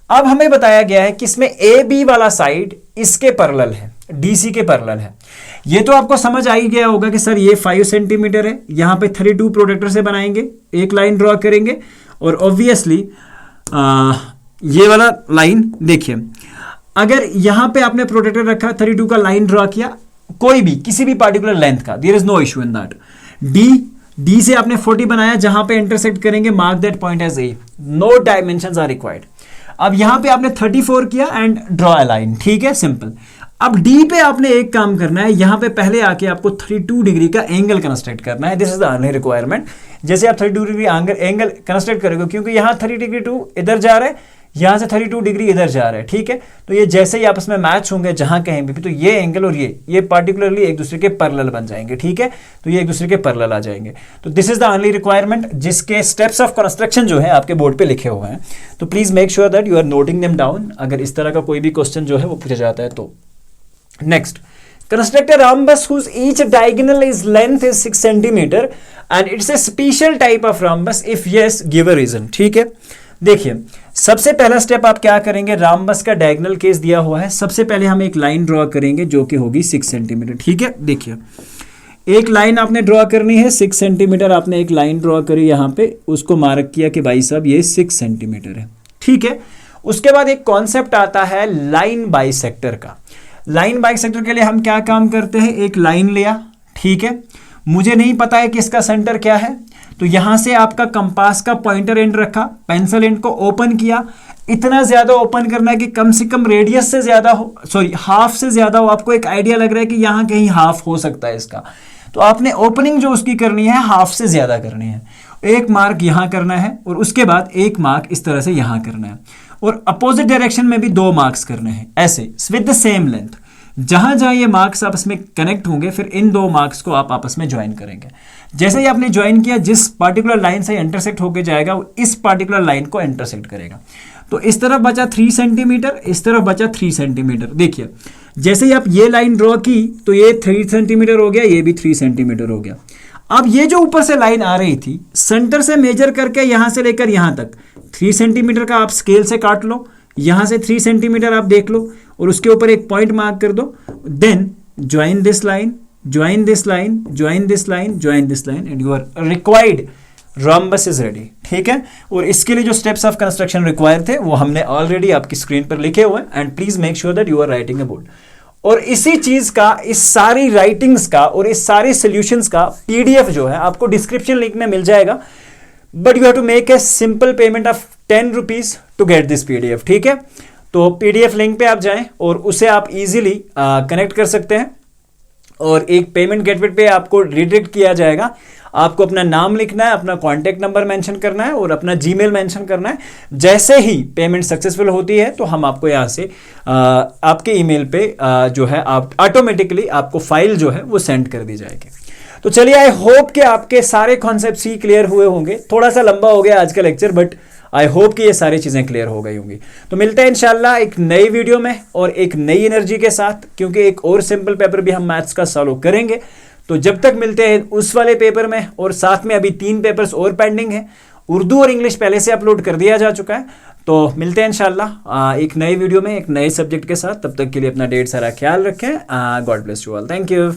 अब हमें बताया गया है कि इसमें ए बी वाला साइड इसके पैरेलल है, डीसी के पैरेलल है। ये तो आपको समझ आ ही गया होगा कि सर ये 5 सेंटीमीटर है, यहां पे 32 प्रोटेक्टर से बनाएंगे, एक लाइन ड्रॉ करेंगे और ऑब्वियसली ये वाला लाइन देखिए, अगर यहां पे आपने प्रोटेक्टर रखा 32 का लाइन ड्रॉ किया, कोई भी किसी भी पार्टिकुलर लेंथ का, there is no issue in that. D से आपने 40 बनाया, जहां पे इंटरसेक्ट करेंगे mark that point as A, no dimensions are required. अब यहां पे आपने 34 किया एंड ड्रॉ अ लाइन, ठीक है, सिंपल। अब डी पे आपने एक काम करना है, यहां पे पहले आके आपको 32 डिग्री का एंगल कंस्ट्रक्ट करना है, this is the only requirement. जैसे आप 32 डिग्री एंगल कंस्ट्रक्ट करोगे, क्योंकि यहां 32 इधर जा रहा है, यहां से 32 डिग्री इधर जा रहा है, ठीक है। तो ये जैसे ही आपस में मैच होंगे जहां कहीं भी, तो ये एंगल और ये पार्टिकुलरली एक दूसरे के पैरेलल बन जाएंगे, ठीक है। तो ये एक दूसरे के पैरेलल आ जाएंगे। तो this is the only requirement, जिसके स्टेप्स ऑफ कंस्ट्रक्शन जो है आपके बोर्ड पे लिखे हुए हैं। तो please make sure that you are noting them down, अगर इस तरह का कोई भी क्वेश्चन जो है वो पूछा जाता है तो। Next, construct a rhombus whose each diagonal is length is 6 cm and it's a special type of rhombus, if yes give a reason, ठीक है। देखिए, सबसे पहला स्टेप आप क्या करेंगे, रामबस का डायगोनल केस दिया हुआ है, सबसे पहले हम एक लाइन ड्रॉ करेंगे जो कि होगी 6 सेंटीमीटर, ठीक है। देखिए, एक लाइन आपने ड्रॉ करनी है 6 सेंटीमीटर, आपने एक लाइन ड्रॉ करी यहां पे, उसको मार्क किया कि भाई साहब ये 6 सेंटीमीटर है, ठीक है। उसके बाद एक कॉन्सेप्ट आता है लाइन बाइसेक्टर का। लाइन बाइसेक्टर के लिए हम क्या काम करते हैं, एक लाइन लिया, ठीक है, मुझे नहीं पता है कि इसका सेंटर क्या है, तो यहां से आपका कंपास का पॉइंटर एंड रखा, पेंसिल एंड को ओपन किया, इतना ज्यादा ओपन करना है कि कम से कम रेडियस से ज्यादा हो, सॉरी हाफ से ज्यादा हो। आपको एक आइडिया लग रहा है कि यहां कहीं हाफ हो सकता है इसका, तो आपने ओपनिंग जो उसकी करनी है हाफ से ज्यादा करनी है। एक मार्क यहां करना है और उसके बाद एक मार्क इस तरह से यहां करना है, और अपोजिट डायरेक्शन में भी 2 मार्क्स करने हैं ऐसे विद द सेम लेंथ। जहां जहां ये मार्क्स आपस में कनेक्ट होंगे, फिर इन 2 मार्क्स को आप आपस में ज्वाइन करेंगे। जैसे ही आपने ज्वाइन किया, जिस पार्टिकुलर लाइन से इंटरसेक्ट होकर जाएगा वो इस पार्टिकुलर लाइन को इंटरसेक्ट करेगा। तो इस तरफ बचा 3 सेंटीमीटर, इस तरफ बचा 3 सेंटीमीटर। देखिए, जैसे ही आप ये लाइन ड्रॉ की तो ये 3 सेंटीमीटर हो गया, ये भी 3 सेंटीमीटर हो गया। अब ये जो ऊपर से लाइन आ रही थी, सेंटर से मेजर करके यहां से लेकर यहां तक 3 सेंटीमीटर का आप स्केल से काट लो, यहां से 3 सेंटीमीटर आप देख लो और उसके ऊपर एक पॉइंट मार्क कर दो। Then join this line, join this line, join this line, join this line and your required rhombus is ready, ठीक है। और इसके लिए जो स्टेप्स ऑफ कंस्ट्रक्शन रिक्वायर थे वो हमने ऑलरेडी आपकी स्क्रीन पर लिखे हुए हैं, and please make sure that you are writing a board. और इसी चीज का, इस सारी राइटिंग्स का और इस सारे सॉल्यूशंस का पीडीएफ जो है आपको डिस्क्रिप्शन लिंक में मिल जाएगा, but you have to make a simple payment of 10 rupees to get this PDF, ठीक है। तो पीडीएफ लिंक पे आप जाएं और उसे आप इजीली कनेक्ट कर सकते हैं, और एक पेमेंट गेटवे पे आपको रिडायरेक्ट किया जाएगा। आपको अपना नाम लिखना है, अपना कॉन्टैक्ट नंबर मेंशन करना है और अपना जीमेल मेंशन करना है। जैसे ही पेमेंट सक्सेसफुल होती है तो हम आपको यहाँ से आपके ईमेल पे जो है आप ऑटोमेटिकली आपको फाइल जो है वो सेंड कर दी जाएगी। तो चलिए, आई होप कि आपके सारे कॉन्सेप्ट्स ही क्लियर हुए होंगे। थोड़ा सा लंबा हो गया आज का लेक्चर, बट आई होप कि ये सारी चीजें क्लियर हो गई होंगी। तो मिलते हैं इंशाल्लाह एक नई वीडियो में और एक नई एनर्जी के साथ, क्योंकि एक और सिंपल पेपर भी हम मैथ्स का सॉल्व करेंगे। तो जब तक मिलते हैं उस वाले पेपर में, और साथ में अभी 3 पेपर्स और पेंडिंग है, उर्दू और इंग्लिश पहले से अपलोड कर दिया जा चुका है। तो मिलते हैं इंशाल्लाह एक नई वीडियो में एक नए सब्जेक्ट के साथ। तब तक के लिए अपना ढेर सारा ख्याल रखें। God bless you all, thank you.